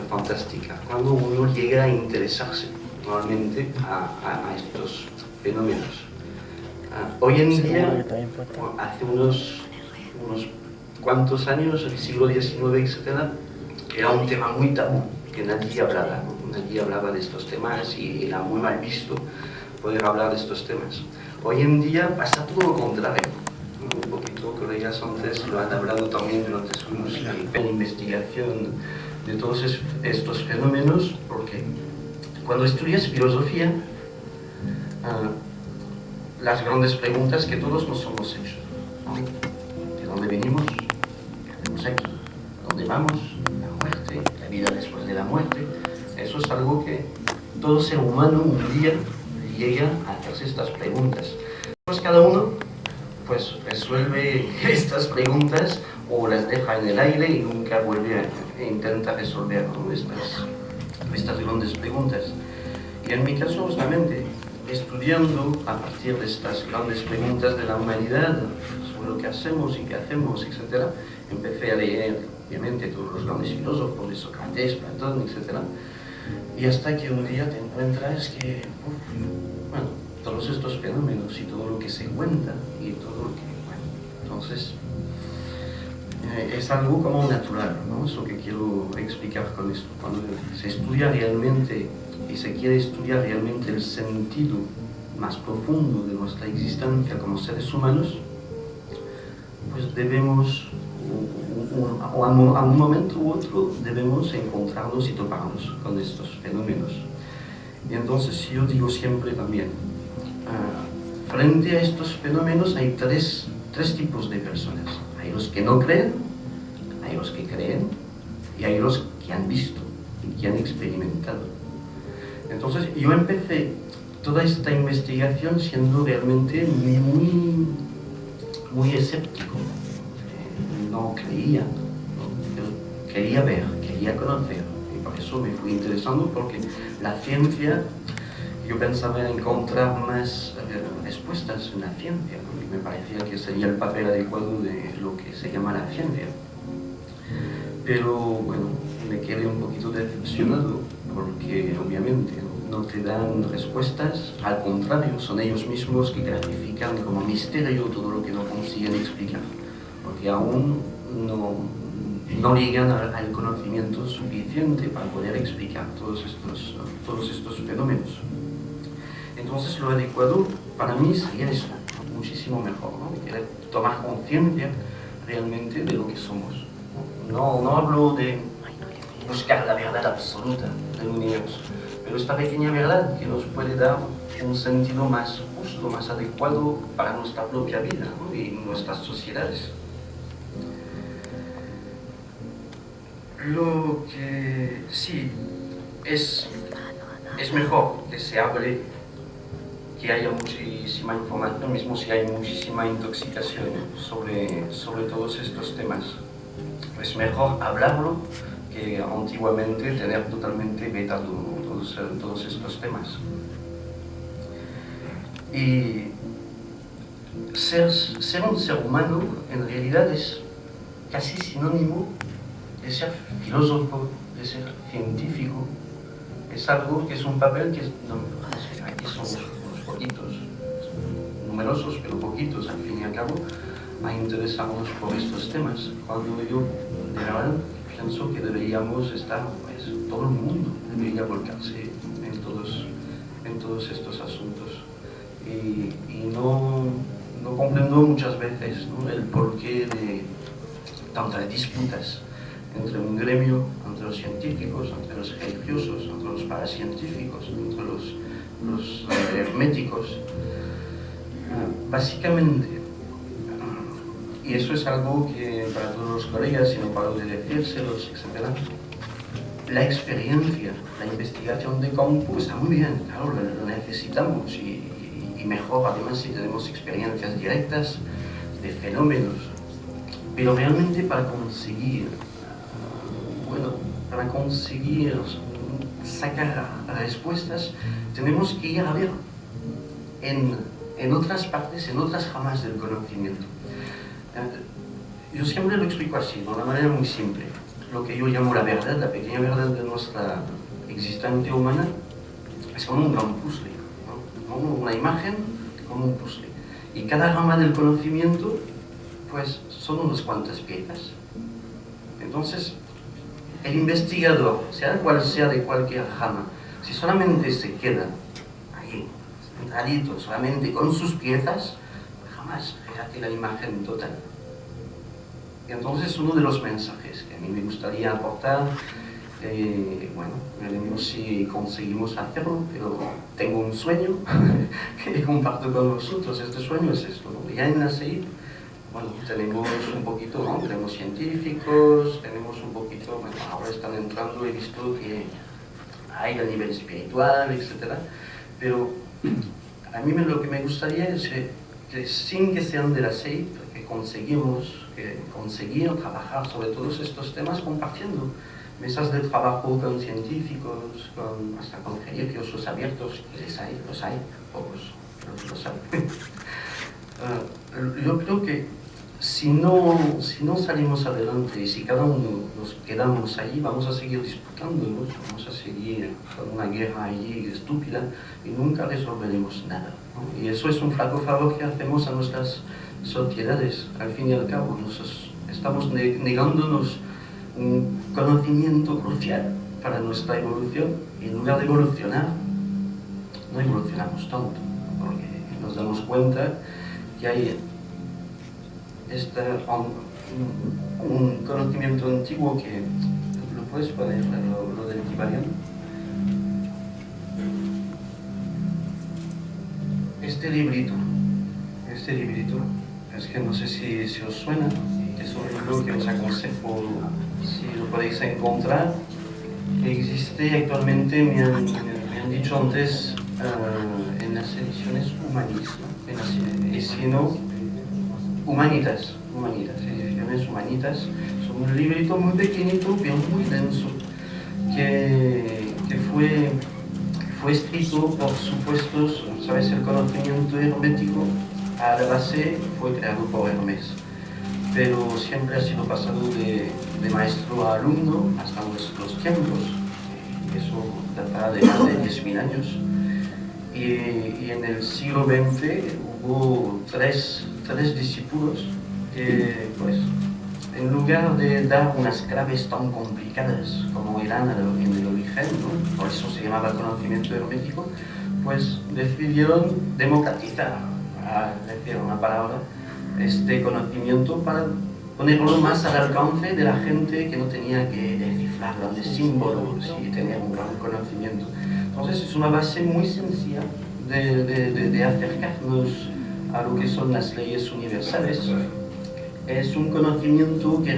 fantástica, cuando uno llega a interesarse normalmente a estos fenómenos. Hoy en día, hace unos cuantos años, el siglo XIX, etc., era un tema muy tabú, que nadie hablaba, ¿no? Nadie hablaba de estos temas y era muy mal visto poder hablar de estos temas. Hoy en día pasa todo lo contrario. Un poquito, colegas antes lo han hablado también durante sus investigación de todos estos fenómenos, porque cuando estudias filosofía, las grandes preguntas que todos nos hemos hecho, ¿no? ¿De dónde venimos? ¿Qué hacemos aquí? ¿A dónde vamos? La muerte, la vida después de la muerte. Eso es algo que todo ser humano un día llega a hacerse estas preguntas. Pues cada uno pues resuelve estas preguntas o las deja en el aire y nunca vuelve a intentar resolver, ¿no?, estas grandes preguntas. Y en mi caso, justamente, estudiando a partir de estas grandes preguntas de la humanidad, sobre lo que hacemos y qué hacemos, etc., empecé a leer, obviamente, todos los grandes filósofos, de Sócrates, Platón, etc., y hasta que un día te encuentras que, bueno, todos estos fenómenos y todo lo que se cuenta y todo lo que, bueno, entonces es algo como natural, ¿no? Eso que quiero explicar con esto. Cuando se estudia realmente y se quiere estudiar realmente el sentido más profundo de nuestra existencia como seres humanos, pues debemos, o a un momento u otro, debemos encontrarnos y toparnos con estos fenómenos. Y entonces yo digo siempre también, frente a estos fenómenos hay tres tipos de personas. Hay los que no creen, hay los que creen y hay los que han visto y que han experimentado. Entonces yo empecé toda esta investigación siendo realmente muy escéptico. No creía, ¿no? Quería ver, quería conocer, y por eso me fui interesando, porque la ciencia, yo pensaba encontrar más respuestas en la ciencia, porque me parecía que sería el papel adecuado de lo que se llama la ciencia. Pero bueno, me quedé un poquito decepcionado, porque obviamente no te dan respuestas, al contrario, son ellos mismos que clasifican como misterio todo lo que no consiguen explicar, porque aún no llegan al conocimiento suficiente para poder explicar todos estos fenómenos. Entonces lo adecuado para mí sería eso, muchísimo mejor, ¿no? Querer tomar conciencia realmente de lo que somos. No hablo de buscar la verdad absoluta del universo, pero esta pequeña verdad que nos puede dar un sentido más justo, más adecuado para nuestra propia vida, ¿no?, y nuestras sociedades. Lo que sí es mejor que se hable, que haya muchísima información, mismo si hay muchísima intoxicación sobre todos estos temas. Es mejor hablarlo que antiguamente tener totalmente vetado todos estos temas. Y ser un ser humano en realidad es casi sinónimo de ser filósofo, de ser científico. Es algo que es un papel que aquí somos unos poquitos, numerosos pero poquitos al fin y al cabo, a interesarnos por estos temas, cuando yo de verdad pienso que deberíamos estar, pues todo el mundo debería volcarse en todos estos asuntos. y no comprendo muchas veces, ¿no?, el porqué de tantas disputas entre un gremio, entre los científicos, entre los religiosos, entre los paracientíficos, entre los herméticos. Básicamente, y eso es algo que para todos los colegas, si no paro de decírselos, etc., la experiencia, la investigación de campo está muy bien, claro, lo necesitamos y mejor además si tenemos experiencias directas de fenómenos, pero realmente para conseguir sacar respuestas tenemos que ir a ver en otras partes, en otras ramas del conocimiento. Yo siempre lo explico así, de una manera muy simple. Lo que yo llamo la verdad, la pequeña verdad de nuestra existencia humana, es como un gran puzzle, ¿no? Como una imagen, como un puzzle. Y cada rama del conocimiento, pues, son unas cuantas piezas. Entonces, el investigador, sea cual sea de cualquier rama, si solamente se queda ahí, centradito, solamente con sus piezas, pues jamás hace la imagen total. Y entonces uno de los mensajes que a mí me gustaría aportar, bueno, veremos si conseguimos hacerlo, pero tengo un sueño que comparto con vosotros. Este sueño es esto, ¿no? Ya en la CEIP, bueno, tenemos un poquito, ¿no?, tenemos científicos, tenemos un poquito, bueno, ahora están entrando, he visto que hay a nivel espiritual, etc. Pero a mí lo que me gustaría es que sin que sean de la CEIP, que conseguir trabajar sobre todos estos temas compartiendo mesas de trabajo con científicos, hasta con religiosos abiertos, que los hay, pocos, pero los hay. Yo creo que si no salimos adelante y si cada uno nos quedamos allí, vamos a seguir disputándonos, vamos a seguir con una guerra allí estúpida y nunca resolveremos nada, ¿no? Y eso es un flaco favor que hacemos a nuestras sociedades. Al fin y al cabo, estamos negándonos un conocimiento crucial para nuestra evolución, y en lugar de evolucionar, no evolucionamos tanto, porque nos damos cuenta que hay un conocimiento antiguo que, ¿lo puedes poner, lo del Kybalion? Este librito, es que no sé si os suena, es un libro que os aconsejo, si lo podéis encontrar. Existe actualmente, me han dicho antes, en las ediciones ediciones humanitas, son un librito muy pequeñito, pero muy denso, que fue escrito por supuestos, ¿sabes? El conocimiento hermético a la base fue creado por Hermes, pero siempre ha sido pasado de maestro a alumno hasta nuestros tiempos, y eso data de más de 10.000 años. Y en el siglo XX hubo tres discípulos que, pues, en lugar de dar unas claves tan complicadas como eran en el origen, ¿no?, por eso se llamaba conocimiento hermético, pues decidieron democratizar, a decir una palabra, este conocimiento para ponerlo más al alcance de la gente que no tenía que descifrar grandes símbolos y tener un gran conocimiento. Entonces es una base muy sencilla de acercarnos a lo que son las leyes universales. Es un conocimiento que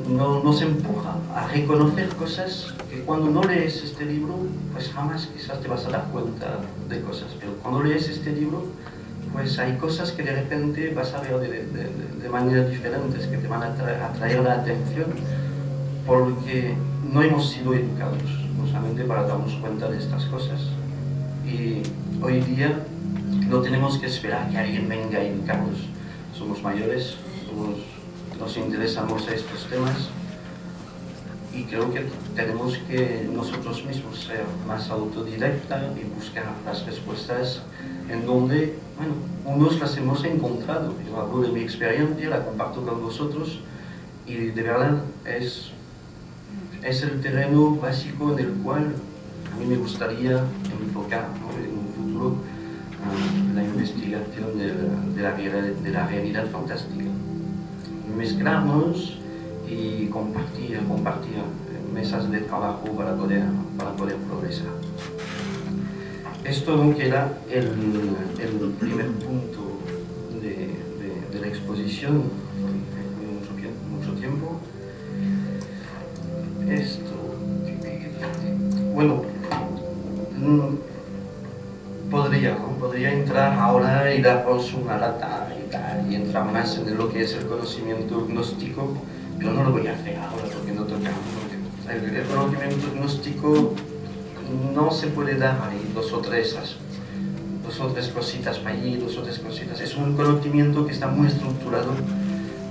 nos empuja a reconocer cosas que cuando no lees este libro, pues jamás quizás te vas a dar cuenta de cosas, pero cuando lees este libro, pues hay cosas que de repente vas a ver de maneras diferentes, que te van a atraer la atención, porque no hemos sido educados justamente para darnos cuenta de estas cosas. Y hoy día no tenemos que esperar que alguien venga a educarnos. Somos mayores, nos interesamos a estos temas, y creo que tenemos que nosotros mismos ser más autodidacta y buscar las respuestas en donde, bueno, unos las hemos encontrado. Yo hablo de mi experiencia, la comparto con vosotros, y de verdad es el terreno básico en el cual a mí me gustaría enfocar, ¿no?, futuro la investigación de la realidad fantástica. Mezclarnos y compartir mesas de trabajo para poder progresar. Esto queda el primer punto de la exposición, mucho tiempo. Esto, bueno, podría entrar ahora y daros una lata y entrar más en lo que es el conocimiento gnóstico, pero no lo voy a hacer ahora porque no toca. El conocimiento gnóstico no se puede dar ahí dos o tres cositas para allí, dos o tres cositas. Es un conocimiento que está muy estructurado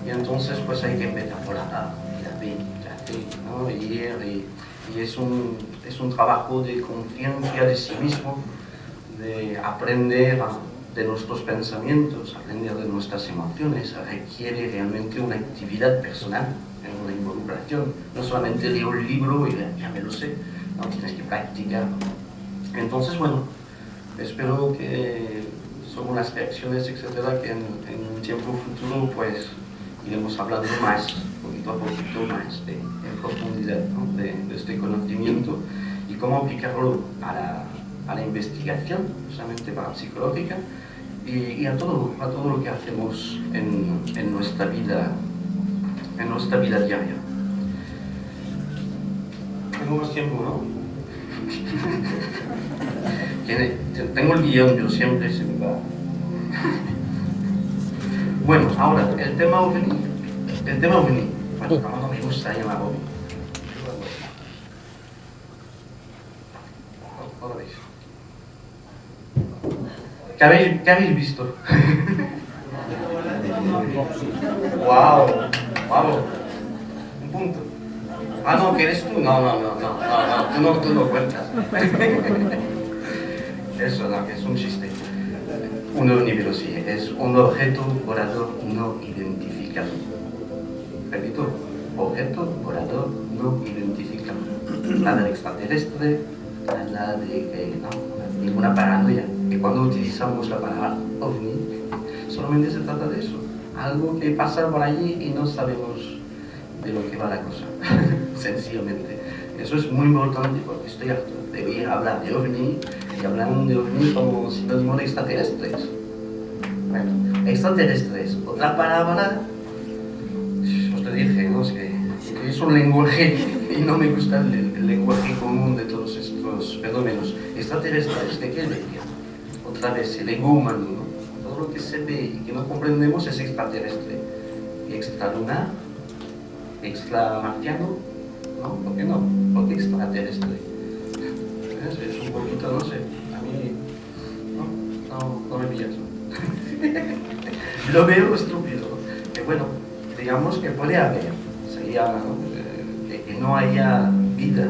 y entonces pues hay que empezar por A, y la B, y la C, ¿no? Y es un trabajo de conciencia de sí mismo, de aprender de nuestros pensamientos, aprender de nuestras emociones. Requiere realmente una actividad personal, una involucración. No solamente leo el libro y ya me lo sé, no, tienes que practicar. Entonces, bueno, espero que son unas reacciones, etcétera, que en un tiempo futuro pues iremos hablando más, poquito a poquito más en profundidad, ¿no? de este conocimiento y cómo aplicarlo a la investigación, justamente para la psicológica, y a todo lo que hacemos en nuestra vida diaria. Tengo más tiempo, ¿no? Tengo el guión, pero siempre se me va. Bueno, ahora, el tema OVNI. Bueno, como no me gusta llamar OVNI. ¿Cómo veis? ¿Qué habéis visto? ¡Wow! Un punto. Ah, no, ¿que eres tú? No, tú no cuentas. Eso no, que es un chiste. Un ovni, pero sí, es un objeto volador no identificado. Repito, objeto volador no identificado. Nada de extraterrestre, nada de ninguna paranoia. Que cuando utilizamos la palabra ovni, solamente se trata de eso. Algo que pasa por allí y no sabemos de lo que va la cosa, sencillamente. Eso es muy importante porque estoy harto de oír hablar de ovni y hablan de ovni como sinónimo de extraterrestres. Bueno, extraterrestres, otra palabra, os lo dije, ¿no? Es que es un lenguaje y no me gusta el lenguaje común de todos estos fenómenos. Extraterrestres, ¿de qué venía? Otra vez, el ego humano, ¿no? Todo lo que se ve y que no comprendemos es extraterrestre. Extralunar, extramarciano, ¿no? ¿Por qué no? Porque extraterrestre. Es un poquito, no sé, a mí no me pillas, ¿no? Lo veo estúpido, que bueno, digamos que puede haber, sería, ¿no? Que no haya vida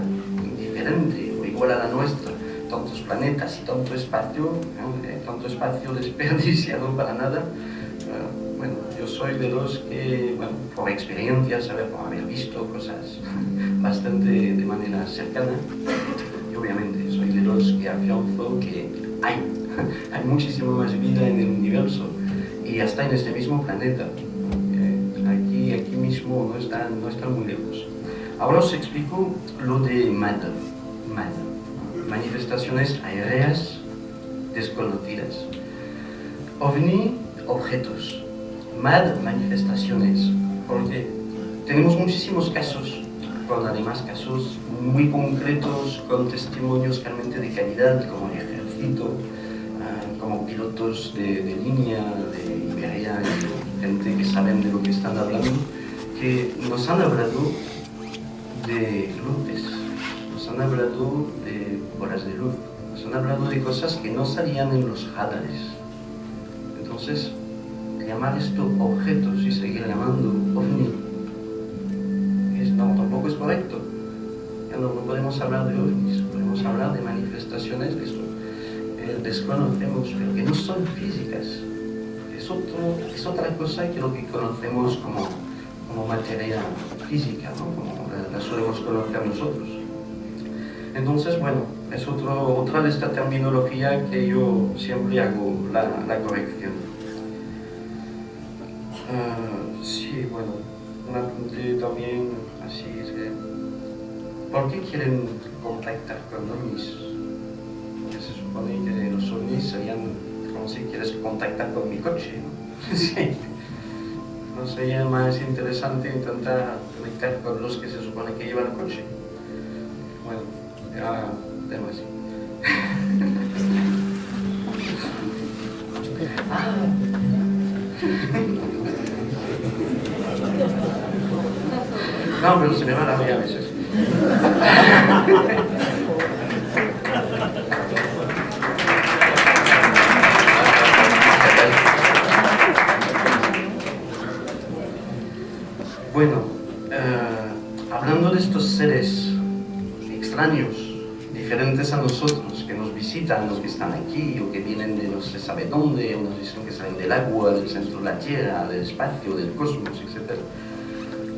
diferente o igual a la nuestra, tantos planetas y tanto espacio, ¿no? Tanto espacio desperdiciado para nada. Bueno, yo soy de los que, bueno, por experiencia, por haber visto cosas bastante de manera cercana, y obviamente soy de los que afianzo que hay muchísimo más vida en el universo y hasta en este mismo planeta. Aquí mismo no están muy lejos. Ahora os explico lo de MAD, manifestaciones aéreas desconocidas. OVNI, objetos. MAD, manifestaciones, porque tenemos muchísimos casos, con además casos muy concretos, con testimonios realmente de calidad, como el ejército, como pilotos de línea, de Iberia, gente que saben de lo que están hablando, que nos han hablado de luces, nos han hablado de bolas de luz, nos han hablado de cosas que no salían en los radares. Entonces, llamar esto objetos y seguir llamando ovni, tampoco es correcto. Ya no podemos hablar de ovnis, podemos hablar de manifestaciones de eso. Desconocemos, pero que no son físicas. Es otra cosa que lo que conocemos como materia física, ¿no? Como la solemos conocer nosotros. Entonces, bueno, es otra de esta terminología que yo siempre hago la corrección. Sí, bueno, un apunte también así es que, ¿por qué quieren contactar con ovnis? Porque se supone que los ovnis serían como si quieres contactar con mi coche, ¿no? Sí. ¿No sería más interesante intentar conectar con los que se supone que llevan el coche? Bueno, ya demasiado. No, pero se me va la olla a veces. Bueno, hablando de estos seres extraños, diferentes a nosotros, que nos visitan o que están aquí o que vienen de no se sabe dónde, o nos dicen que salen del agua, del centro de la Tierra, del espacio, del cosmos, etc.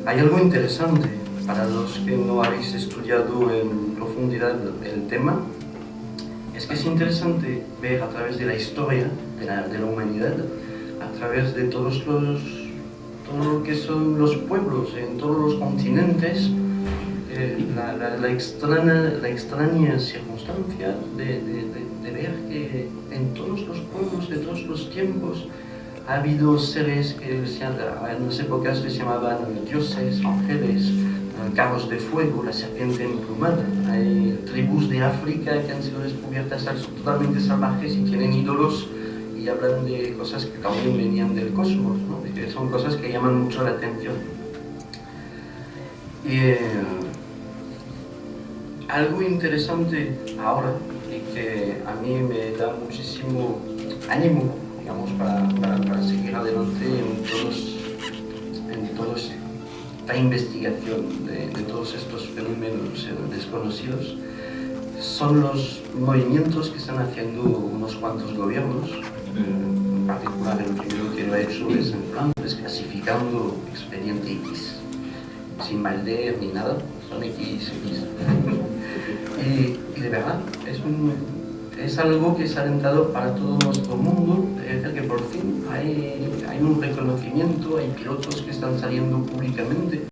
Hay algo interesante para los que no habéis estudiado en profundidad el tema, es que es interesante ver a través de la historia de la humanidad, a través de todo lo que son los pueblos en todos los continentes, la extraña circunstancia de ver que en todos los pueblos de todos los tiempos ha habido seres que en las épocas se llamaban dioses, ángeles, carros de fuego, la serpiente emplumada. Hay tribus de África que han sido descubiertas totalmente salvajes y tienen ídolos y hablan de cosas que también venían del cosmos, ¿no? Que son cosas que llaman mucho la atención. Y algo interesante ahora y que a mí me da muchísimo ánimo, digamos, para seguir adelante en toda esta investigación de todos estos fenómenos desconocidos, son los movimientos que están haciendo unos cuantos gobiernos. En particular, el primero que lo ha hecho es en plan desclasificando expediente X, sin maldad ni nada, son X. Y de verdad, es algo que se ha alentado para todo nuestro mundo, es decir, que por fin hay un reconocimiento, hay pilotos que están saliendo públicamente